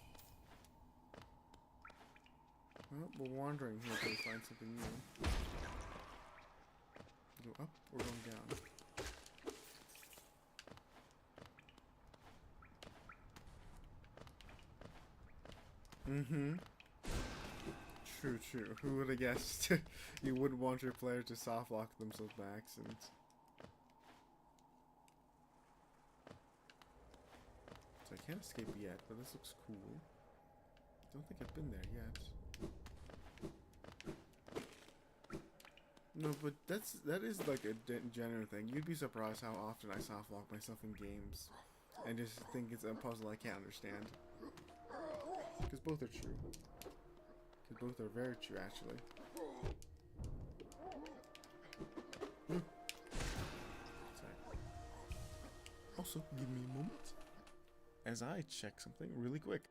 Well, we're wandering here until we find something new. Go up or going down? True, true. Who would have guessed you wouldn't want your player to soft lock themselves by accident? So I can't escape yet, but this looks cool. Don't think I've been there yet. No, but that is like a genuine thing. You'd be surprised how often I soft lock myself in games and just think it's a puzzle I can't understand. Because both are true. Because both are very true, actually. Sorry. Also, give me a moment as I check something really quick.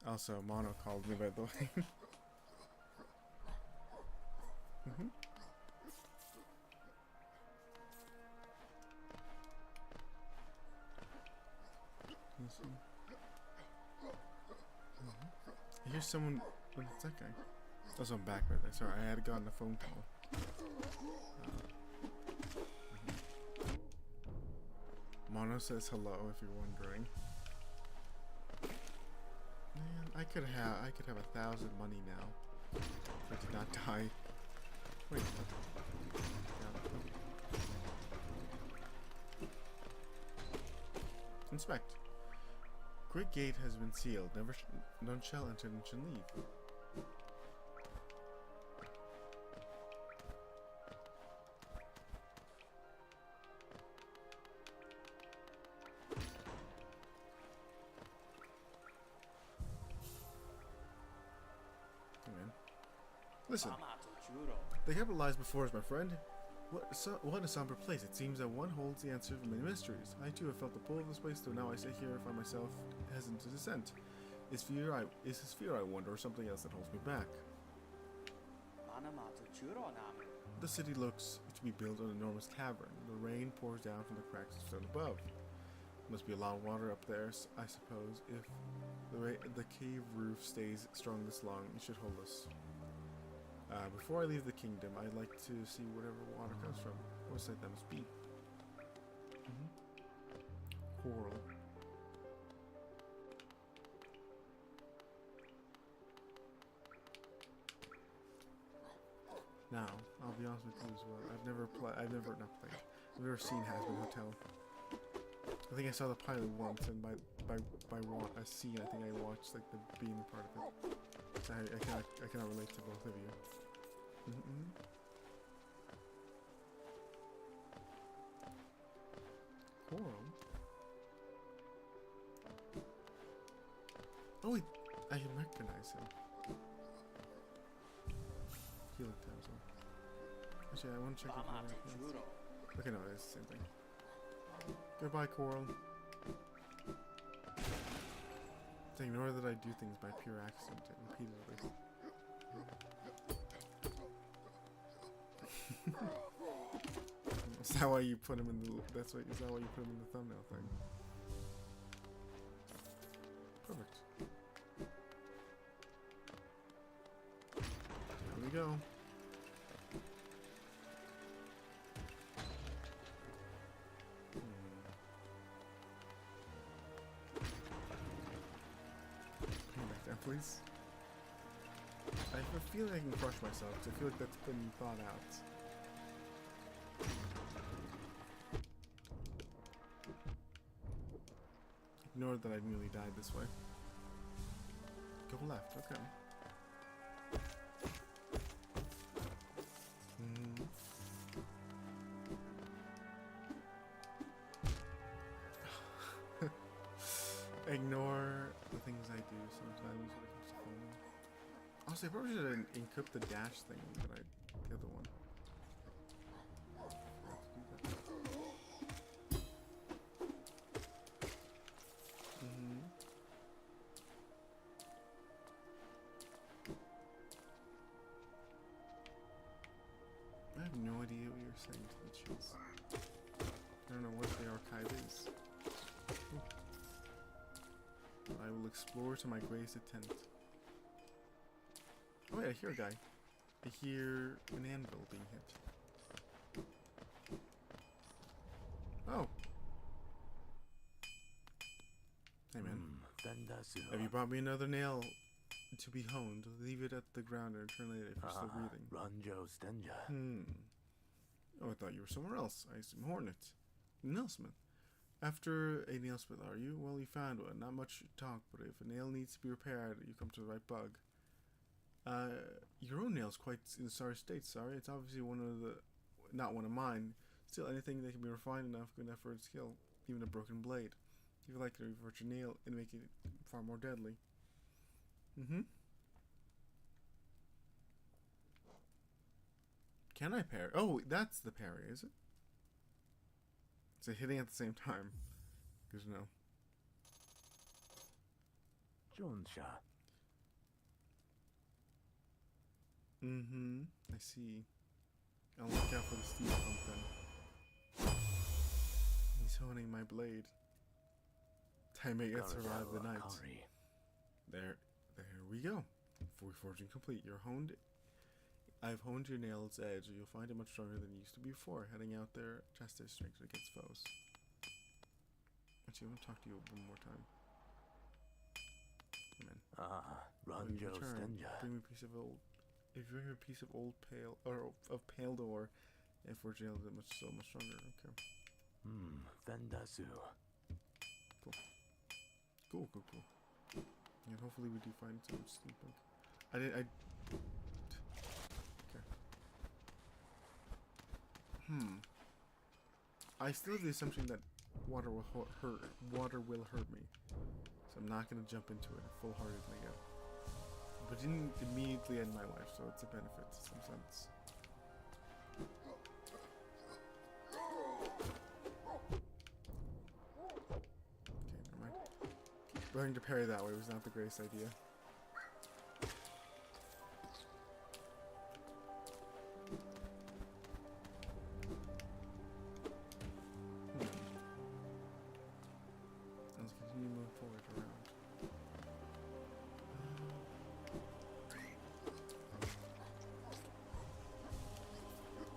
Also, Mono called me, by the way. I hear someone. What's that guy? Oh, so I'm back right there. Sorry, I had gotten a phone call. Mono says hello, if you're wondering. Man, I could have 1,000 money now if I did not die. Wait. Inspect. Great gate has been sealed. None shall enter, none shall leave. Listen, the capital lies before us, my friend. What a somber place. It seems that one holds the answer to many mysteries. I too have felt the pull of this place, though now I sit here and find myself hesitant to dissent. Is this fear, I wonder, or something else that holds me back? The city looks to be built on an enormous cavern. The rain pours down from the cracks of stone above. Must be a lot of water up there, I suppose. If the cave roof stays strong this long, it should hold us. Before I leave the kingdom, I'd like to see whatever water comes from. What side that must be? Coral. Now, I'll be honest with you as well. I've never seen Hazbin Hotel. I think I saw the pilot once, and by a scene, I think I watched like the being part of it. So I cannot relate to both of you. Coral. Oh wait, I can recognize him. He looked damsel. Actually, I want to check if he okay, no, it's the same thing. Goodbye, Coral. So ignore that I do things by pure accident repeatedly. Is that why you put him in the? Is that why you put him in the thumbnail thing? Perfect. There we go. Please. I feel like I can crush myself because I feel like that's been thought out. Ignore that I nearly died this way. Go left, okay. Ignore the things I do sometimes when it comes to filming. Also, I probably should have encrypted the dash thing, but the other one. I have no idea what you're saying to the cheese. I don't know what the archive is. I will explore to my greatest intent. Oh wait, I hear a guy. I hear an anvil being hit. Oh. Hey man. Have you brought me another nail to be honed? Leave it at the ground and return later if you're still breathing. Oh, I thought you were somewhere else. I assume Hornet. Nailsmith. After a nailsmith, are you? Well, you found one. Not much talk, but if a nail needs to be repaired, you come to the right bug. Your own nail's quite in a sorry state, sorry. It's obviously not one of mine. Still, anything that can be refined enough, good enough for its skill. Even a broken blade. If you like to revert your nail and make it far more deadly. Can I parry? Oh, that's the parry, is it? Is it hitting at the same time? Good to know. I see. I'll look out for the steel pump then. He's honing my blade. I may yet survive the night. There we go. Forging complete. I've honed your nail's edge. You'll find it much stronger than it used to be before. Heading out there, test their strength against foes. Actually, I want to talk to you one more time. Come in. When you return, bring me a piece of old. If you bring me a piece of old pale or of paled ore, and forge nails it much stronger. Okay. Cool. And hopefully we do find some steampunk. Okay. I still have the assumption that water will hurt me. So I'm not gonna jump into it full-heartedly yet. But it didn't immediately end my life, so it's a benefit in some sense. Okay, never mind. Learning to parry that way was not the greatest idea. Let's continue moving forward around.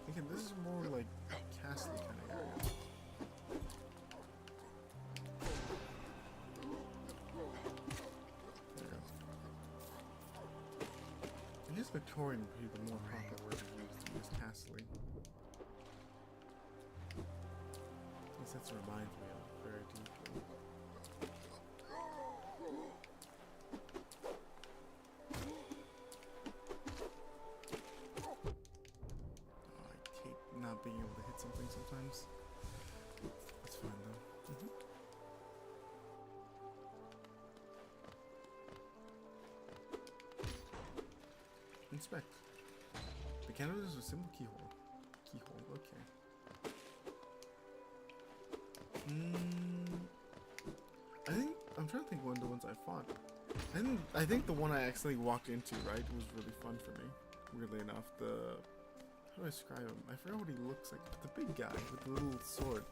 Again, this is more like castle kind of area. There we go. I guess Victorian would be the more proper word to use castly. At least that's what reminds me of very deeply. Oh, I hate not being able to hit something sometimes. That's fine though. Inspect. The candle is a simple keyhole. Keyhole, okay. I think I'm trying to think one of the ones I fought. I think the one I accidentally walked into, right, was really fun for me. Weirdly enough, how do I describe him? I forgot what he looks like. But the big guy with the little sword.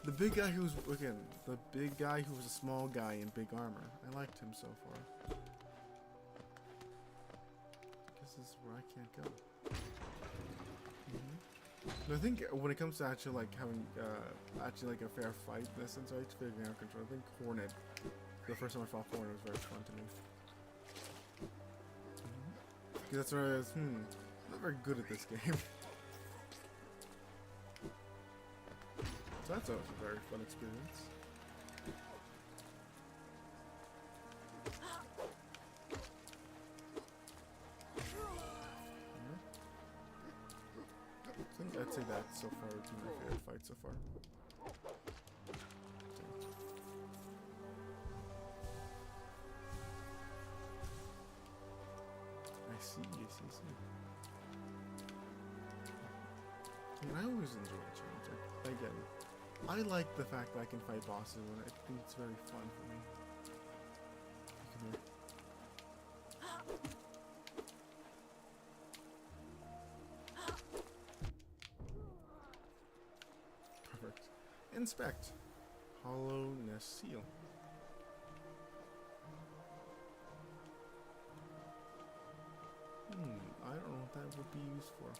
The big guy who was the big guy who was a small guy in big armor. I liked him so far. This is where I can't go. But I think when it comes to actually like having like a fair fight in this sense, right, figuring out control, I think Hornet, the first time I fought Hornet was very fun to me. Because that's where I was, I'm not very good at this game. So that's always a very fun experience. I'd say that so far would be my favorite fight so far. I see. I mean, I always enjoy a challenge. Like, again, I like the fact that I can fight bosses when I think it's very fun for me. Come here. Inspect. Hollowness seal. I don't know what that would be used for.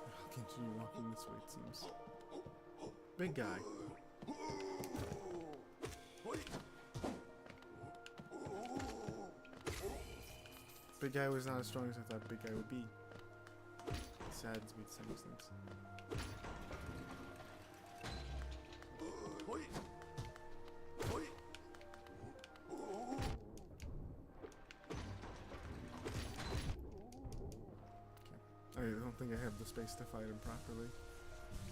I'll continue walking this way, it seems. Big guy. Big guy was not as strong as I thought big guy would be. It saddens me to some extent. Okay. I don't think I have the space to fight him properly.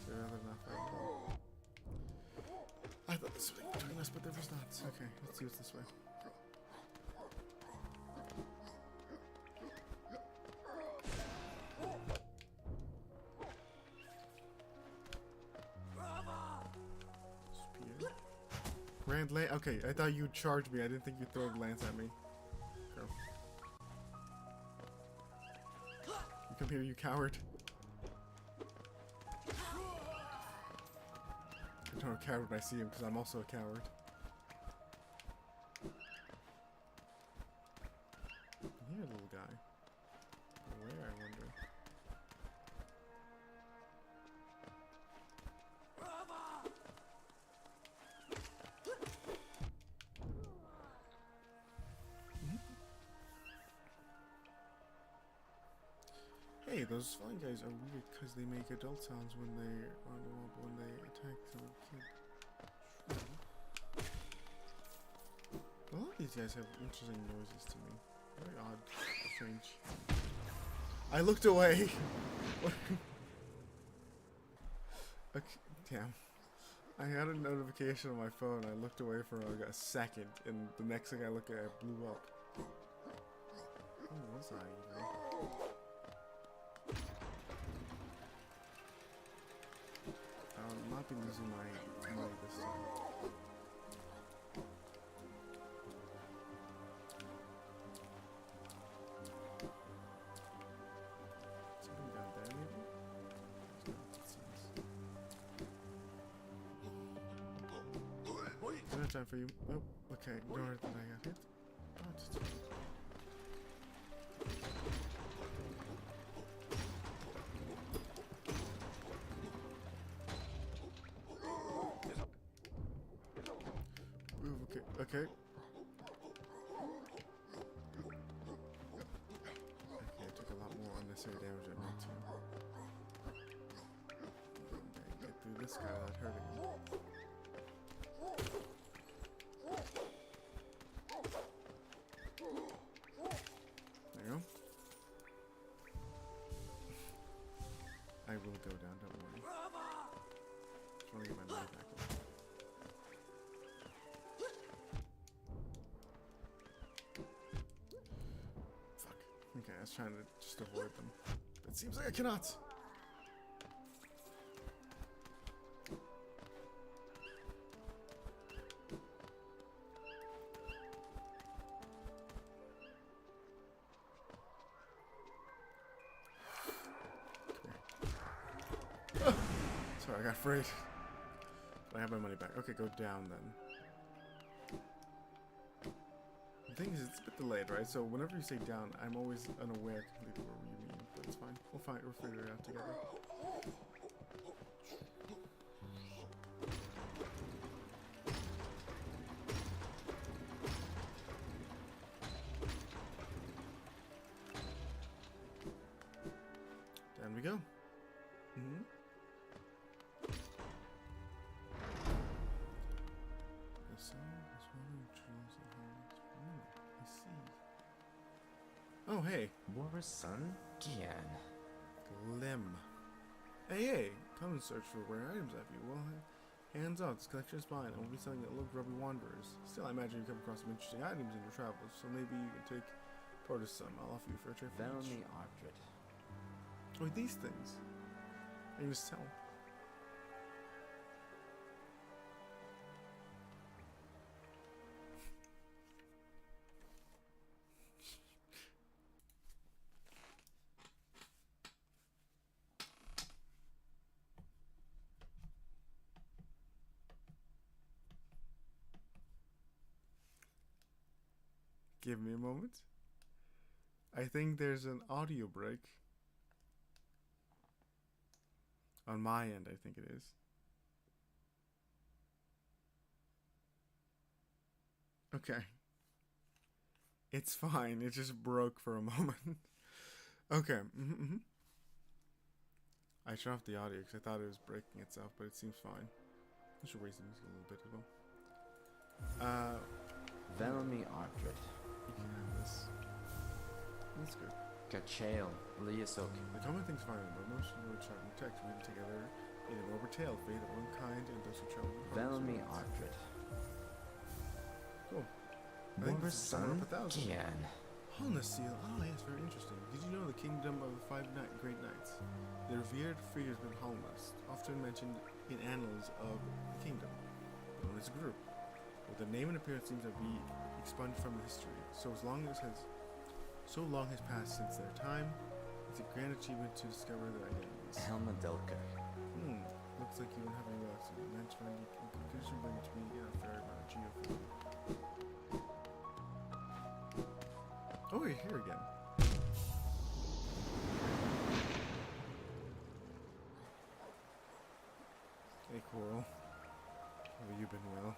So I'd rather not fight him. I thought this would be between us, but there was not. Okay, let's see what's this way. Grand lance. Okay, I thought you'd charge me. I didn't think you'd throw a lance at me. Go. You come here, you coward. I know a coward when I see him because I'm also a coward. Here, little guy. Where, I wonder. Hey, those flying guys are weird because they make adult sounds when they are on the wall, but when they attack some kid. A lot of these guys have interesting noises to me. Very odd, strange. I looked away. Okay, damn. I had a notification on my phone. I looked away for like a second, and the next thing I look at, it blew up. Who was I even? I'll not be losing my money this time. Something down there, maybe? No time for you. Oh, okay. Ignore that I got hit. Oh, it's Okay. Okay, I took a lot more unnecessary damage than I meant to. Okay, get through this guy without hurting him. There you go. I will go down, don't worry. Just want to get my money back. Fuck. Okay, I was trying to just avoid them. But it seems like I cannot. Sorry, I got afraid. But I have my money back. Okay, go down then. The thing is, it's a bit delayed, right? So whenever you say down, I'm always unaware completely what you mean. But it's fine. We'll figure it out together. Down we go. Mm-hmm. I see. Oh, hey. War's son? Gian. Glim. Hey, come and search for rare items have you. Well, hands off, this collection is mine. I will be selling it to little grubby wanderers. Still, I imagine you come across some interesting items in your travels, so maybe you can take part of some. I'll offer you for a trade for each. Velmi Ardred. Oh, these things. I can just sell. Give me a moment. I think there's an audio break. On my end, I think it is. Okay. It's fine. It just broke for a moment. Okay. I shut off the audio because I thought it was breaking itself, but it seems fine. I should raise the music a little bit as well. Velmi Ardred. You can have this. That's good. Kachael. Liasok. The common things fine, but most of the words are in text. Read it together in an overtailed fate of one kind and those who travel. Velmi Ardred. Cool. War's son? Gian. Holness seal. Oh, yes, very interesting. Did you know the kingdom of the great knights? The revered figures in Holness, often mentioned in annals of the kingdom, known as a group. But the name and appearance seems to be expunged from the history. So long has passed since their time. It's a grand achievement to discover their identities. Helma Delker. Looks like you've been having a immense fun. You can bring it to me in a fair amount of geofood. Oh, we're here again. Hey, Coral. Have you been well?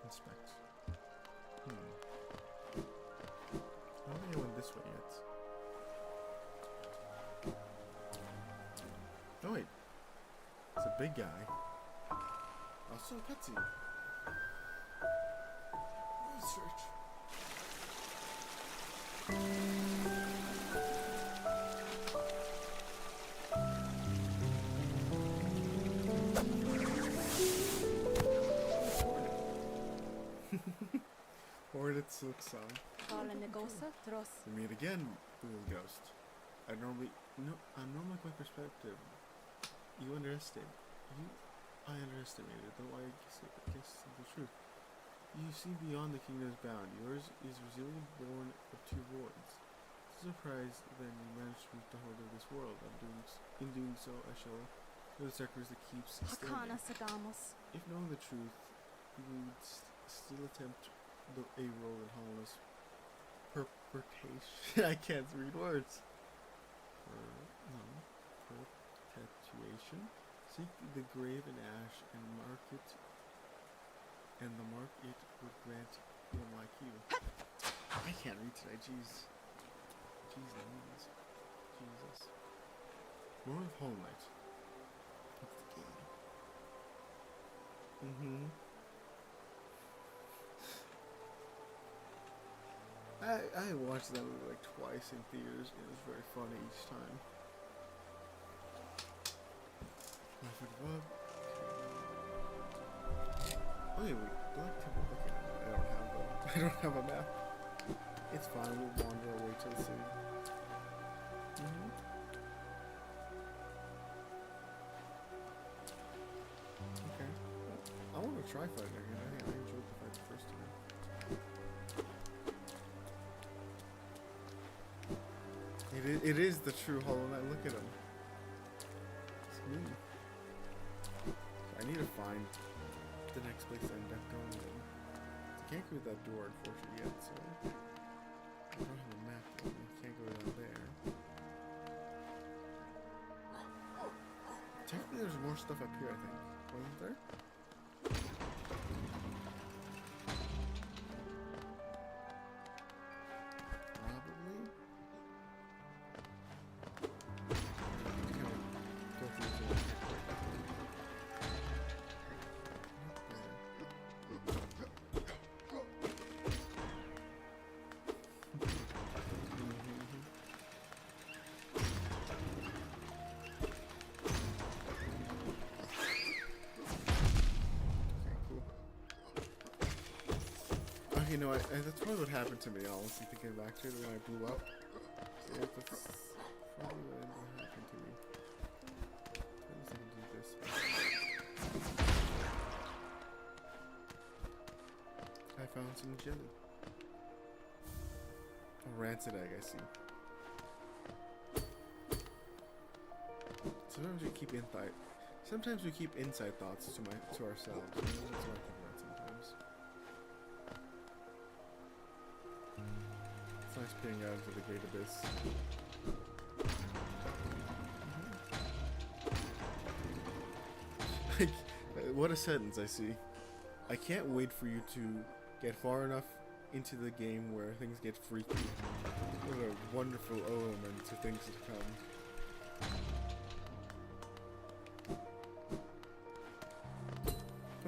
Inspect. I don't think I went this way yet. Oh wait. It's a big guy. Also a Petsy. Let's search. Hornet Silk Song. We meet again, Blue Ghost. I normally quite perspective. I underestimated, though I guess the truth. You see beyond the kingdom's bound. Yours is resilient, born of two voids. Surprised, then you managed to reach the heart of this world. In doing so, I shall know the sacrifice that keeps standing. If knowing the truth, you would still attempt a role in harmless perpetuation. I can't read words. Perpetuation. Seek the grave in ash and mark it, and the mark it would grant one like you. I can't read today. Jeez. Jesus. More of Hollow Knight. That's the game. I watched that movie like twice in theaters. It was very funny each time. Okay, wait. Black Temple. Okay, I don't have a map. It's fine. We'll wander our way to the city. Okay. I want to try fighting again. I think I enjoyed the fight the first time. It is the true Hollow Knight. Look at him. It's me. I need to find the next place I end up going in. I can't go to that door, unfortunately, yet, so I don't have a map. I can't go down there. Technically, there's more stuff up here, I think. Wasn't there? You know, that's probably what happened to me, honestly, thinking back to it when I blew up. Yeah, that's probably what ended up happening to me. At least I can do this. I found some jelly. A rancid egg, I see. Sometimes we keep inside thoughts to ourselves. You know, that's what I think about sometimes. It's nice peering out into the great abyss. Like, what a sentence, I see. I can't wait for you to get far enough into the game where things get freaky. What a wonderful omen to things to come.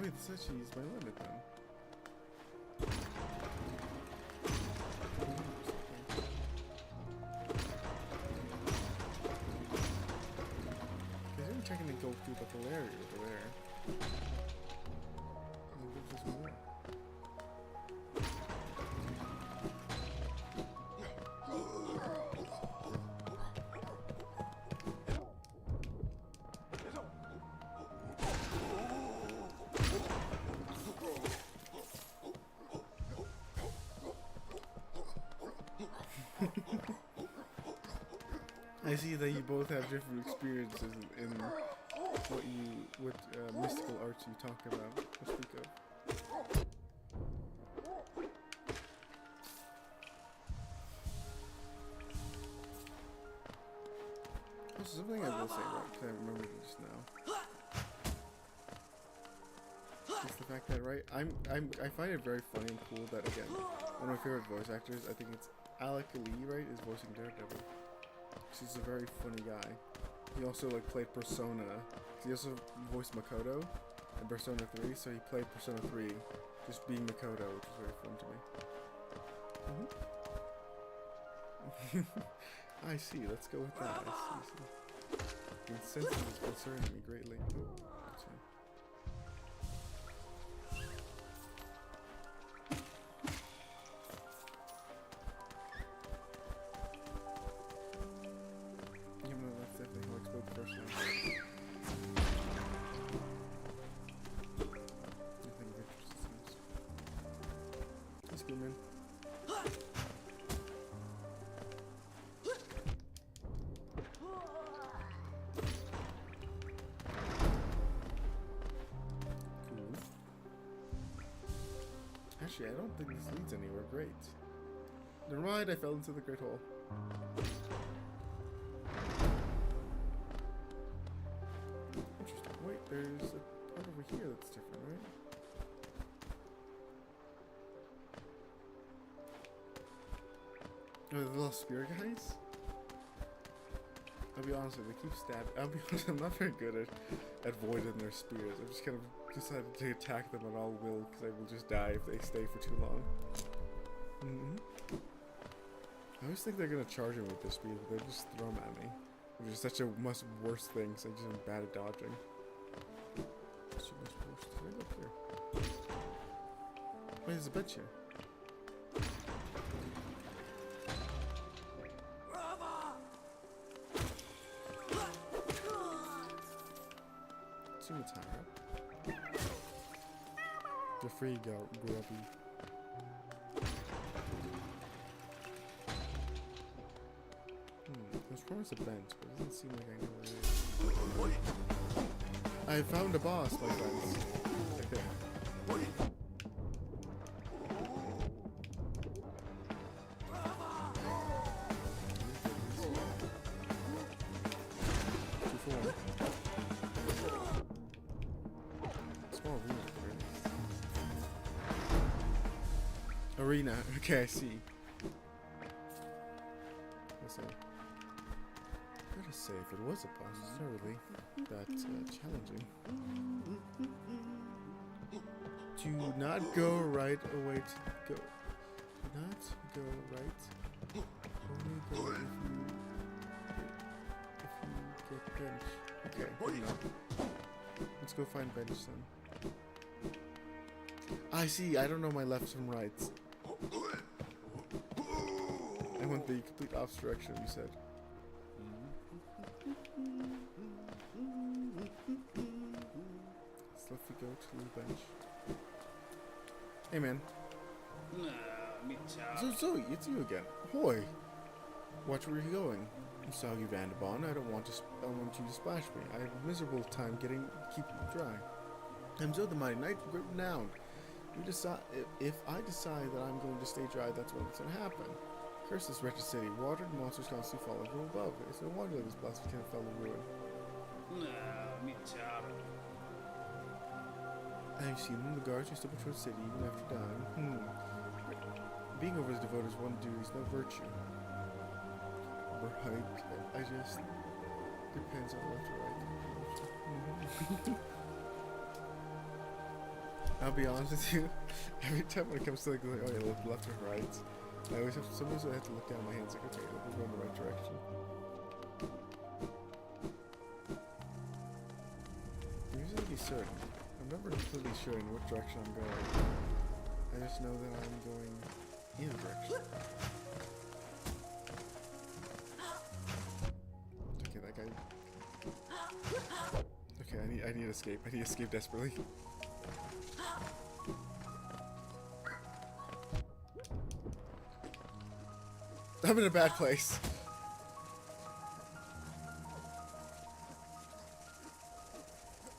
Wait, this actually is my limit then. Because I'm checking to go through the whole area over there. There's more. I see that you both have different experiences in what mystical arts you talk about or speak of. This is something I will say, right? Because I remembered it just now. It's the fact that, right? I find it very funny and cool that, again, one of my favorite voice actors, I think it's Alec Lee, right, is voicing Daredevil. He's a very funny guy. He also played Persona. He also voiced Makoto in Persona 3, so he played Persona 3 just being Makoto, which was very fun to me. I see, let's go with that. I see. The incentive is concerning me greatly. Actually, I don't think this leads anywhere great. Never mind, I fell into the great hole. Interesting. Wait, there's a part over here that's different, right? Oh, the little spear guys? I'll be honest with you, they keep stabbing. I'll be honest, I'm not very good at avoiding their spears. I've just kind of decided to attack them on all will because I will just die if they stay for too long. I always think they're gonna charge me with their spear, but they just throw them at me. Which is such a much worse thing because I just am bad at dodging. What's your most worst? Right up here. Wait, there's a bench here. Scimitar. You're free, grubby. There's probably a bench, but it doesn't seem like I know where it is. I found a boss, my friends. Right there. Arena. Okay, I see. Let's see. Gotta say, if it was a boss, it's not really that challenging. Do not go right away. Do not go right. Only go if you get bench. Okay, good enough. Let's go find bench then. I see. I don't know my lefts from rights. I went the complete opposite direction, you said. So if we go to the bench. Hey man. Zoe, it's you again. Hoy. Watch where you're going. I saw you, Vanderbon. I want you to splash me. I have a miserable time keeping you dry. I'm Zoe the Mighty Knight, renowned. If I decide that I'm going to stay dry, that's what's going to happen. Curse this wretched city. Water and monsters constantly fall from above. It's no wonder this blast can fell in ruin. I've seen them. The guards who still patrol the city even after dying. Being over as devoted as one duty is no virtue. Right. I just depends on left or right. I'll be honest with you. Every time when it comes to like oh yeah, left or right, I always have sometimes I have to look down my hands like okay, we're going the right direction. Usually be certain. I'm never completely sure in what direction I'm going. I just know that I'm going in a direction. Okay, that guy. Okay, I need escape. I need escape desperately. I'm in a bad place.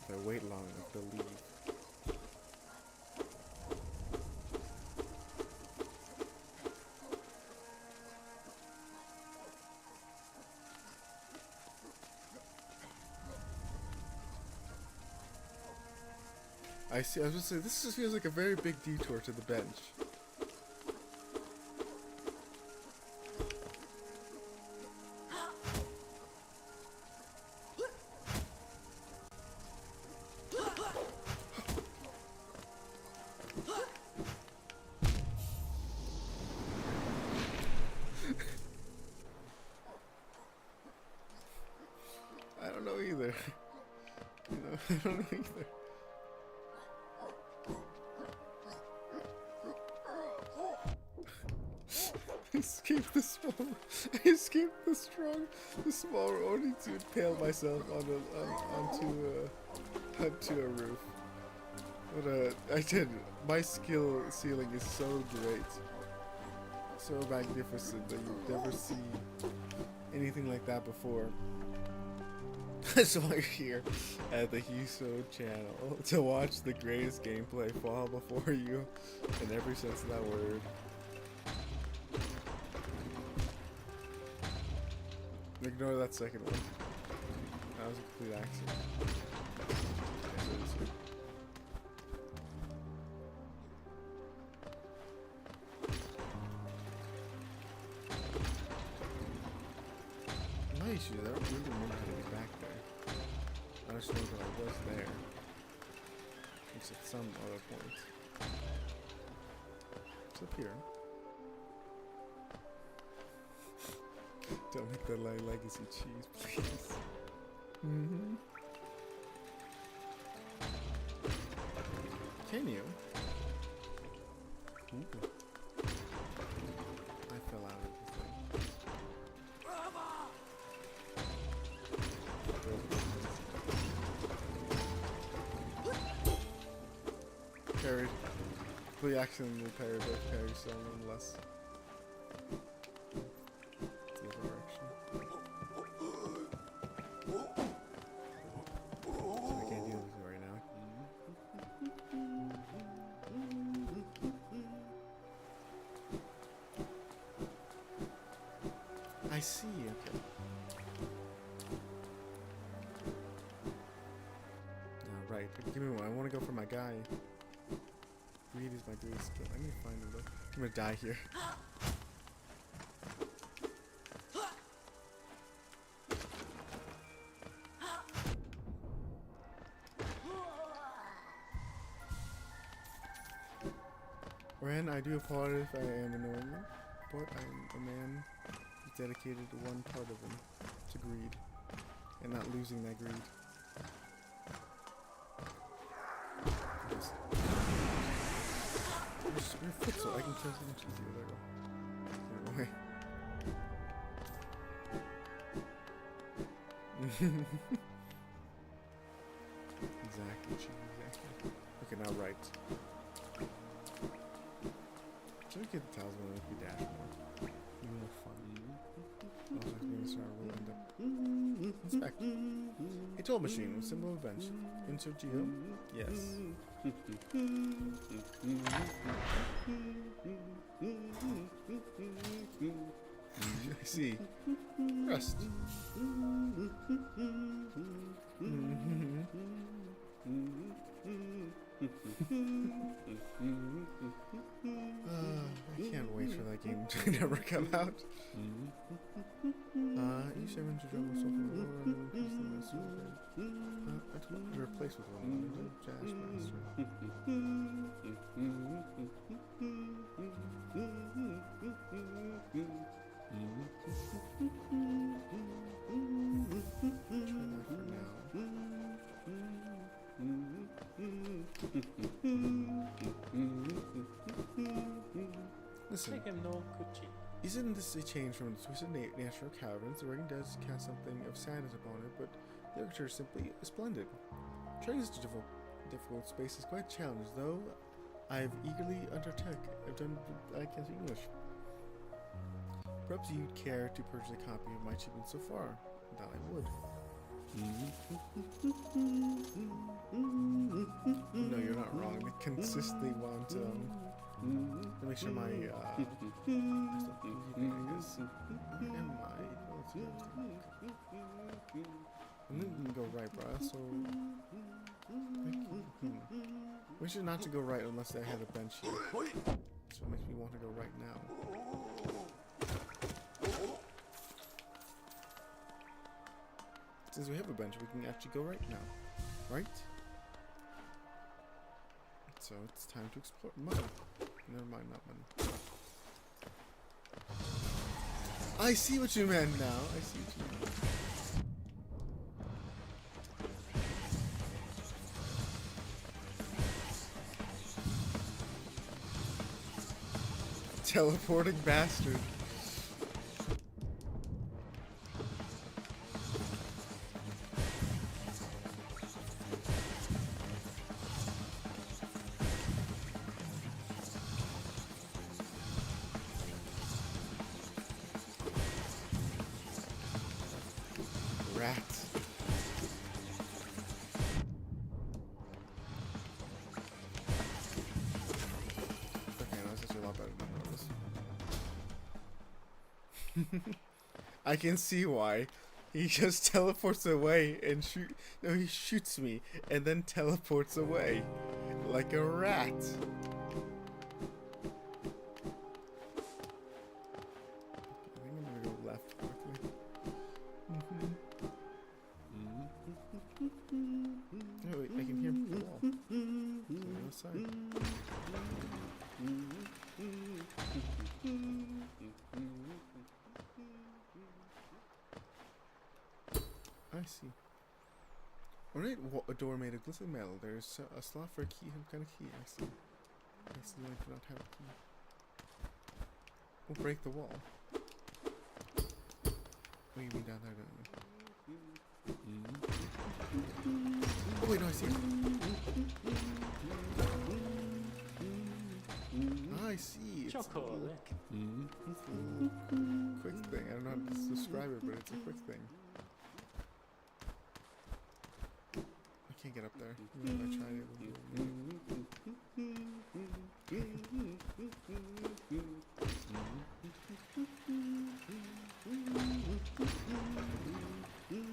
If I wait long enough, they'll leave. I see. I was going to say, this just feels like a very big detour to the bench. I don't know either. You know, I don't know either. I escaped the small. I escaped the strong, the small, only to impale myself onto a roof. But I did. My skill ceiling is so great, so magnificent that you've never seen anything like that before. That's why you're here at the Hiso channel, to watch the greatest gameplay fall before you in every sense of that word. Ignore that second one. That was a complete accident. My issue is I don't really remember how to get back there. I just know that I was there. It's at some other point. It's up here. Don't make the legacy cheese, please. Mm-hmm. Can you? Ooh. I fell out of the thing. Parried. We accidentally parried both parries, so nonetheless. The other direction. So I can't deal with it right now. I see, okay. Right, give me one. I want to go for my guy. Greed is my greatest skill. I need to find him though. I'm gonna die here. Ren, I do apologize if I am annoying you, but I'm a man who's dedicated to one part of him, to greed, and not losing that greed. Your foot so I can kill so much easier. There we go. Exactly, Chibi, exactly. Okay, now right. Should we get the talisman if we dash more? Be more fun. Also, it's going to start rolling up. Inspect. A toll machine with symbol of bench. Insert Geo. Yes. I see. Rest. I can't wait for that game to never come out. Each seven to juggle so I told you to replace with one. CheddarCheesemaster. Listen, isn't this a change from the twisted natural caverns? The writing does cast something of sadness upon it, but the literature is simply splendid. Trying such a difficult space is quite a challenge, though I've eagerly undertook. I can't speak English. Perhaps you'd care to purchase a copy of my achievement so far. That I would. No, you're not wrong. I consistently want to make sure my I guess. Where am I? I'm gonna go right, bro. So we should not to go right unless I had a bench here. That's what makes me want to go right now. Since we have a bench, we can actually go right now, right? So it's time to explore money. Never mind, not money. I see what you meant now. I see what you meant. Teleporting bastard. Rat. I can see why. He just teleports away and he shoots me and then teleports away. Like a rat. I think I'm gonna go left quickly. Oh wait, I can hear the wall. It's on the other side. I see. Alright, a door made of glistening metal. There's a slot for a key. What kind of key? I see. I see. I do not have a key. We'll break the wall. We can be down there, don't we? Oh wait, no, I see it. I see. It's a little quick thing. I don't know how to describe it, but it's a quick thing. I can't get up there. Even if I tried it.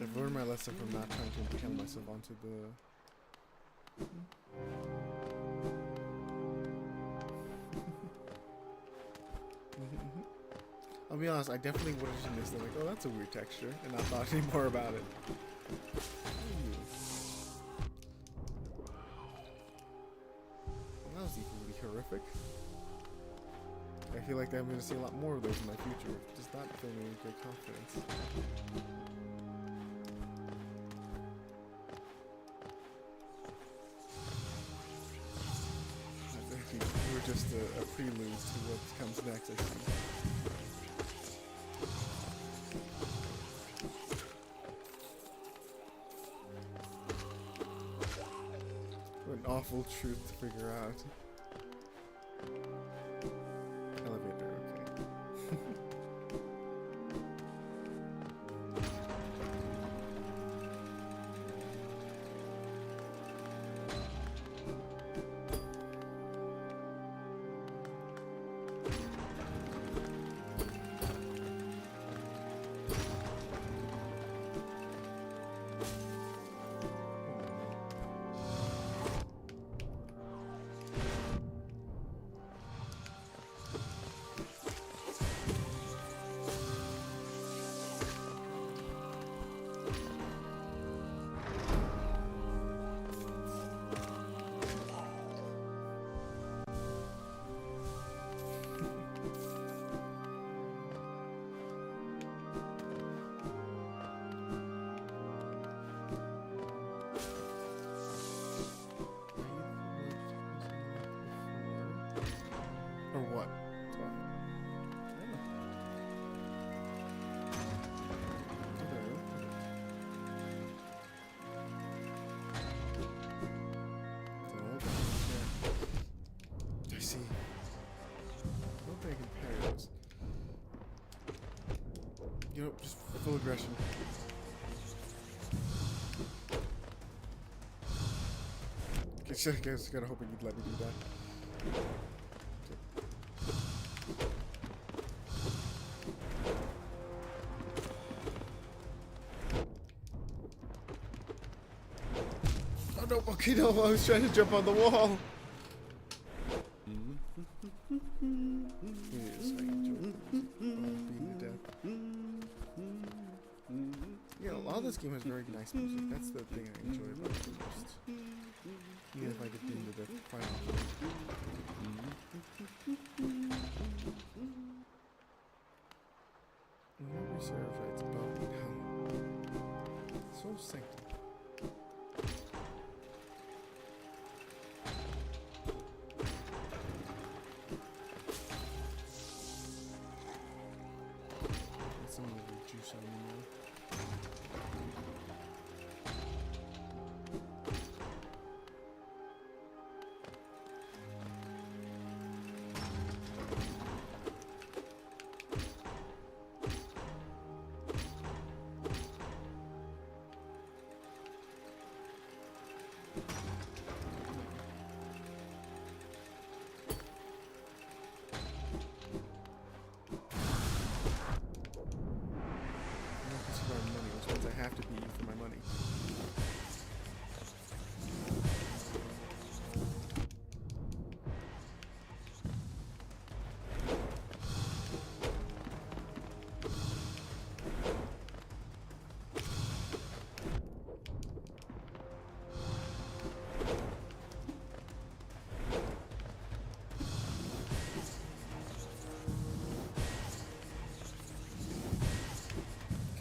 I've learned my lesson from not trying to impale myself onto the... I'll be honest, I definitely would have just missed it. Like, oh, that's a weird texture, and not thought any more about it. Well, that was equally horrific. I feel like I'm going to see a lot more of those in my future. It does not fill me with great confidence. I think we're just a prelude to what comes next, I think. What an awful truth to figure out. Elevator, okay. Or what? I see. I don't think I can parry those. You know, just full aggression. I guess gotta hope you'd let me do that. Oh no, okay, no, I was trying to jump on the wall. Yeah, a lot of this game has very nice music. That's the thing I enjoy about it the most. Even if I get beaten to death quite often. No reserve rights above and down. Soul Sanctum. Some of the juice on the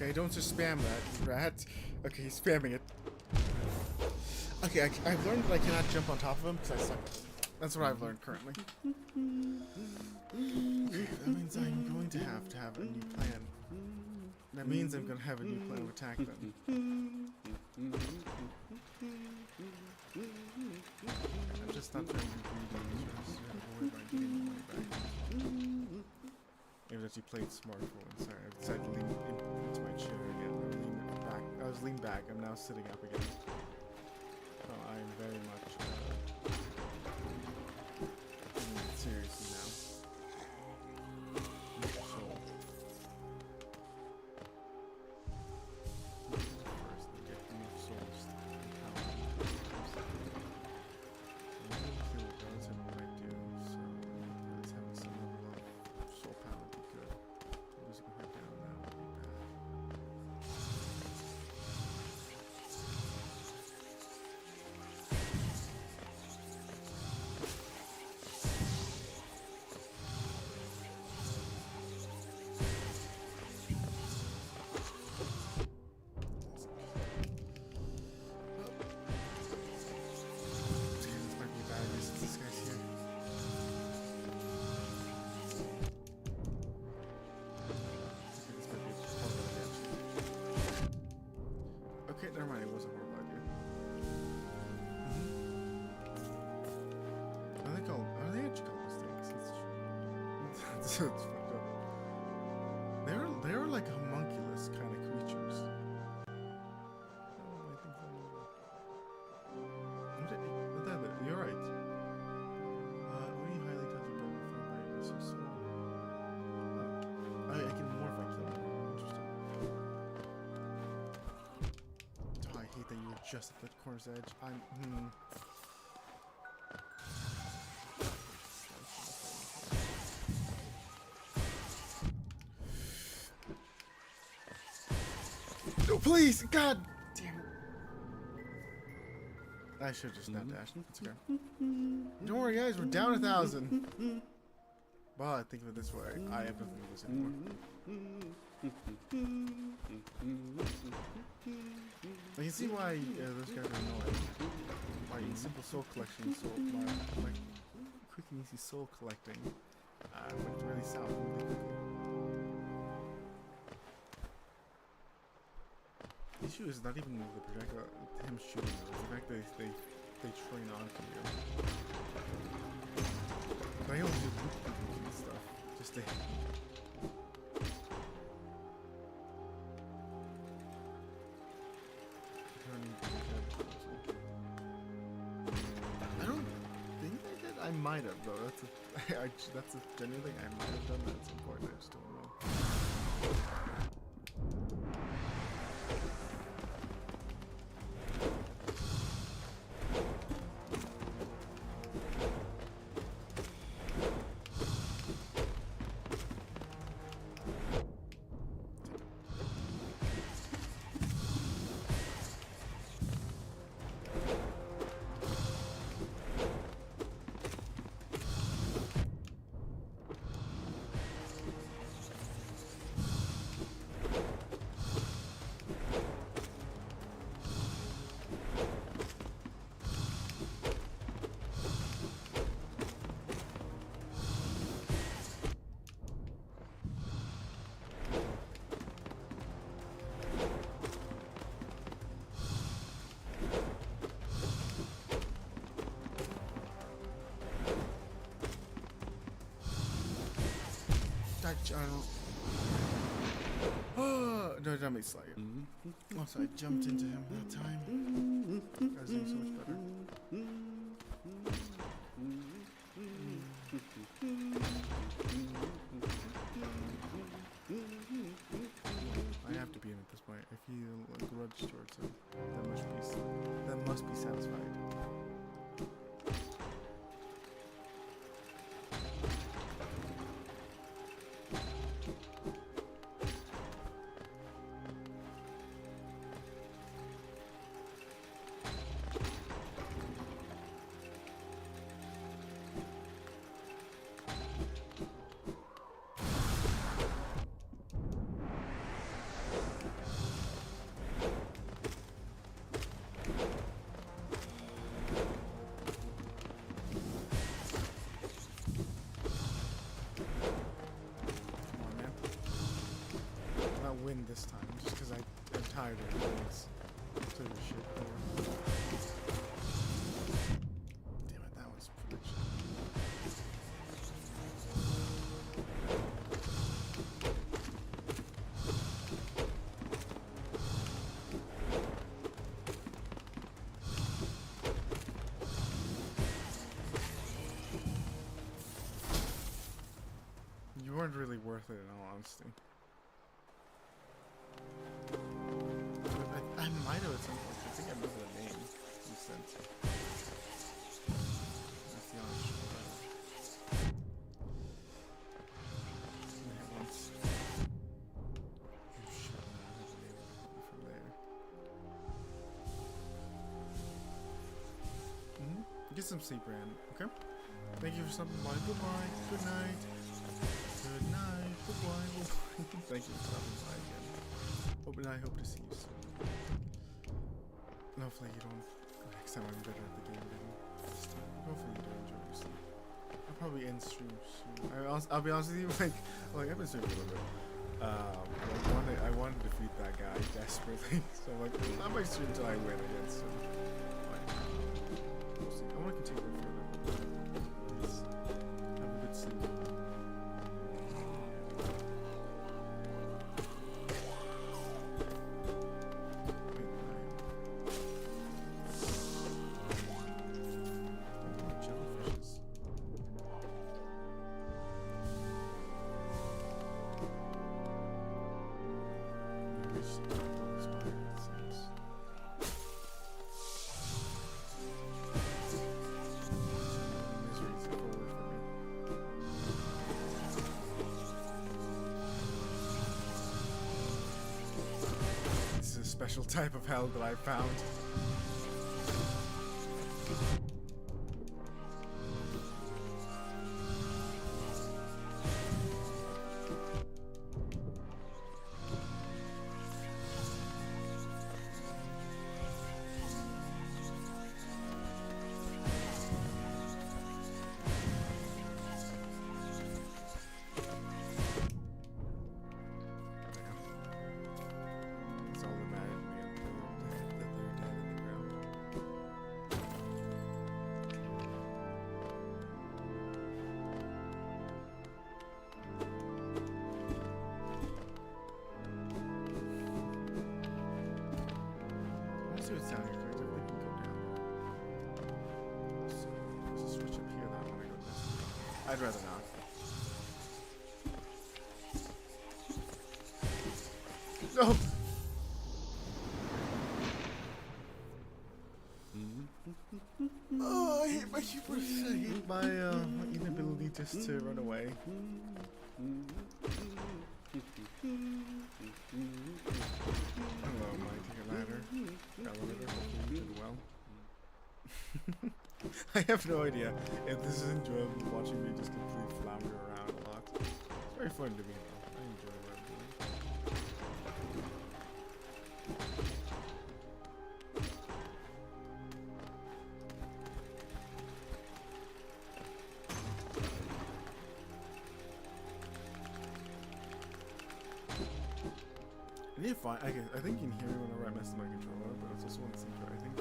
Okay, don't just spam that, you rat. Okay, he's spamming it. Okay, I've learned that I cannot jump on top of him because I suck. That's what I've learned currently. Okay, that means I'm going to have a new plan. That means I'm going to have a new plan of attack then. I'm just not trying to be greedy. I'm just worried about getting my money back. Maybe that you played smart for once. Sorry, I decided to lean into my chair again. I was leaned back. I'm now sitting up again. Oh, I am very much taking it seriously now. Soul. First, we get enough souls to empower me. So I'm going to kill relative to what I do. So at least having some level of soul power would be good. Losing her down now would be bad. This might be a bad idea since this guy's here. This might be a horrible idea, actually. Okay, never mind. It was a horrible idea. What are they called? Are they actually called mistakes? It's fucked up. They're like homunculus kind of creatures. Oh, I think you're right. Only highly touchable from my resource. I can morph I kill more. Interesting. Oh, I hate that you were just at the corner's edge. No, please! God damn it. I should have just not dashed. That's okay. Don't worry, guys, we're down 1,000. But think of it this way, I have nothing to lose anymore. I can see why those guys are annoying. Why in simple soul collection, like quick and easy soul collecting, went really south really quickly. The issue is not even the projectile, him shooting them, it's the fact that they train onto you. They only do and stuff, just to hit me. I don't think I did. I might have though. That's a genuine thing. I might have done that at some point. I just don't know. I don't. Oh, no, that makes like. Also, I jumped into him that time. I was doing so much better. I have to be in at this point. I feel a grudge towards him. That must be satisfied. this time, just because I'm tired of things. Sort of shit there. Damn it, that was prediction. You weren't really worth it in all honesty. I might have at some point. I think I remember the name you sent. That's the honest truth. Once. Oh shit, no, I have the name from there. Get some sleep, Ram, okay? Thank you for stopping by. Goodbye. Good night. Good night. Goodbye. Thank you for stopping by again. I hope to see you soon. Hopefully you don't. Next time I'm better at the game than this time. Hopefully you do enjoy your sleep. I'll probably end stream soon. I'll be honest with you, like I've been streaming a little bit. I wanted to defeat that guy desperately, so I'm like, I might stream until I win against him. We'll see. I want to continue further. Please have a good sleep. Special type of hell that I found. See what's down here, correct? We can go down there. So, there's a switch up here that I want to go this. I'd rather not. No! Oh, I hate my keyboard. I hate my inability just to run away. Hello, my dear ladder. Elevator, hopefully you did well. I have no idea if this is enjoyable watching me just completely flounder around a lot. It's very fun to me though. I enjoy what I'm doing. I need to find. I think you can hear me whenever I mess with my controller, but it's also one secret. I think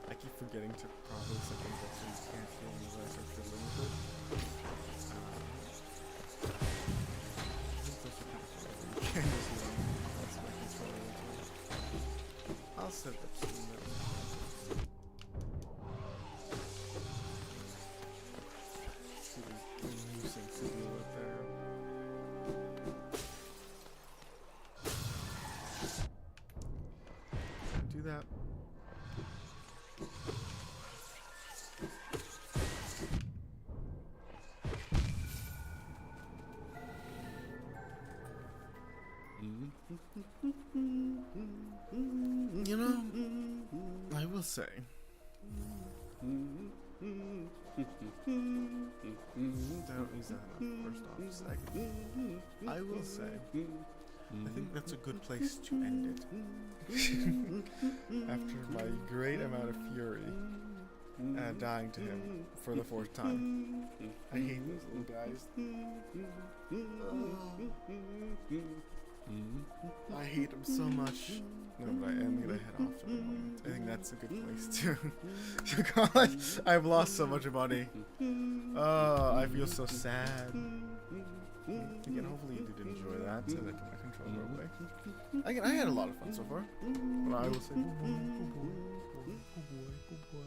I keep forgetting to properly set things up so you can't hear me as I start fiddling with it. I think those are kind of fun. You can't just hear me mess with my controller. I'll set it up soon. Nuisance to deal with there. Do that. You know, I will say. Don't use that enough. First off, second. I will say. I think that's a good place to end it. After my great amount of fury dying to him for the 4th time. I hate those little guys. I hate him so much. No, but I am gonna head off for the moment. I think that's a good place to God, I've lost so much money. Oh, I feel so sad. Again, hopefully you did enjoy that. So that my controller away. Again, I had a lot of fun so far. But I will say, boo boy, boo boy, boo boy, boo boy.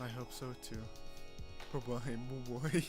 I hope so too. Bye bye, boo boy.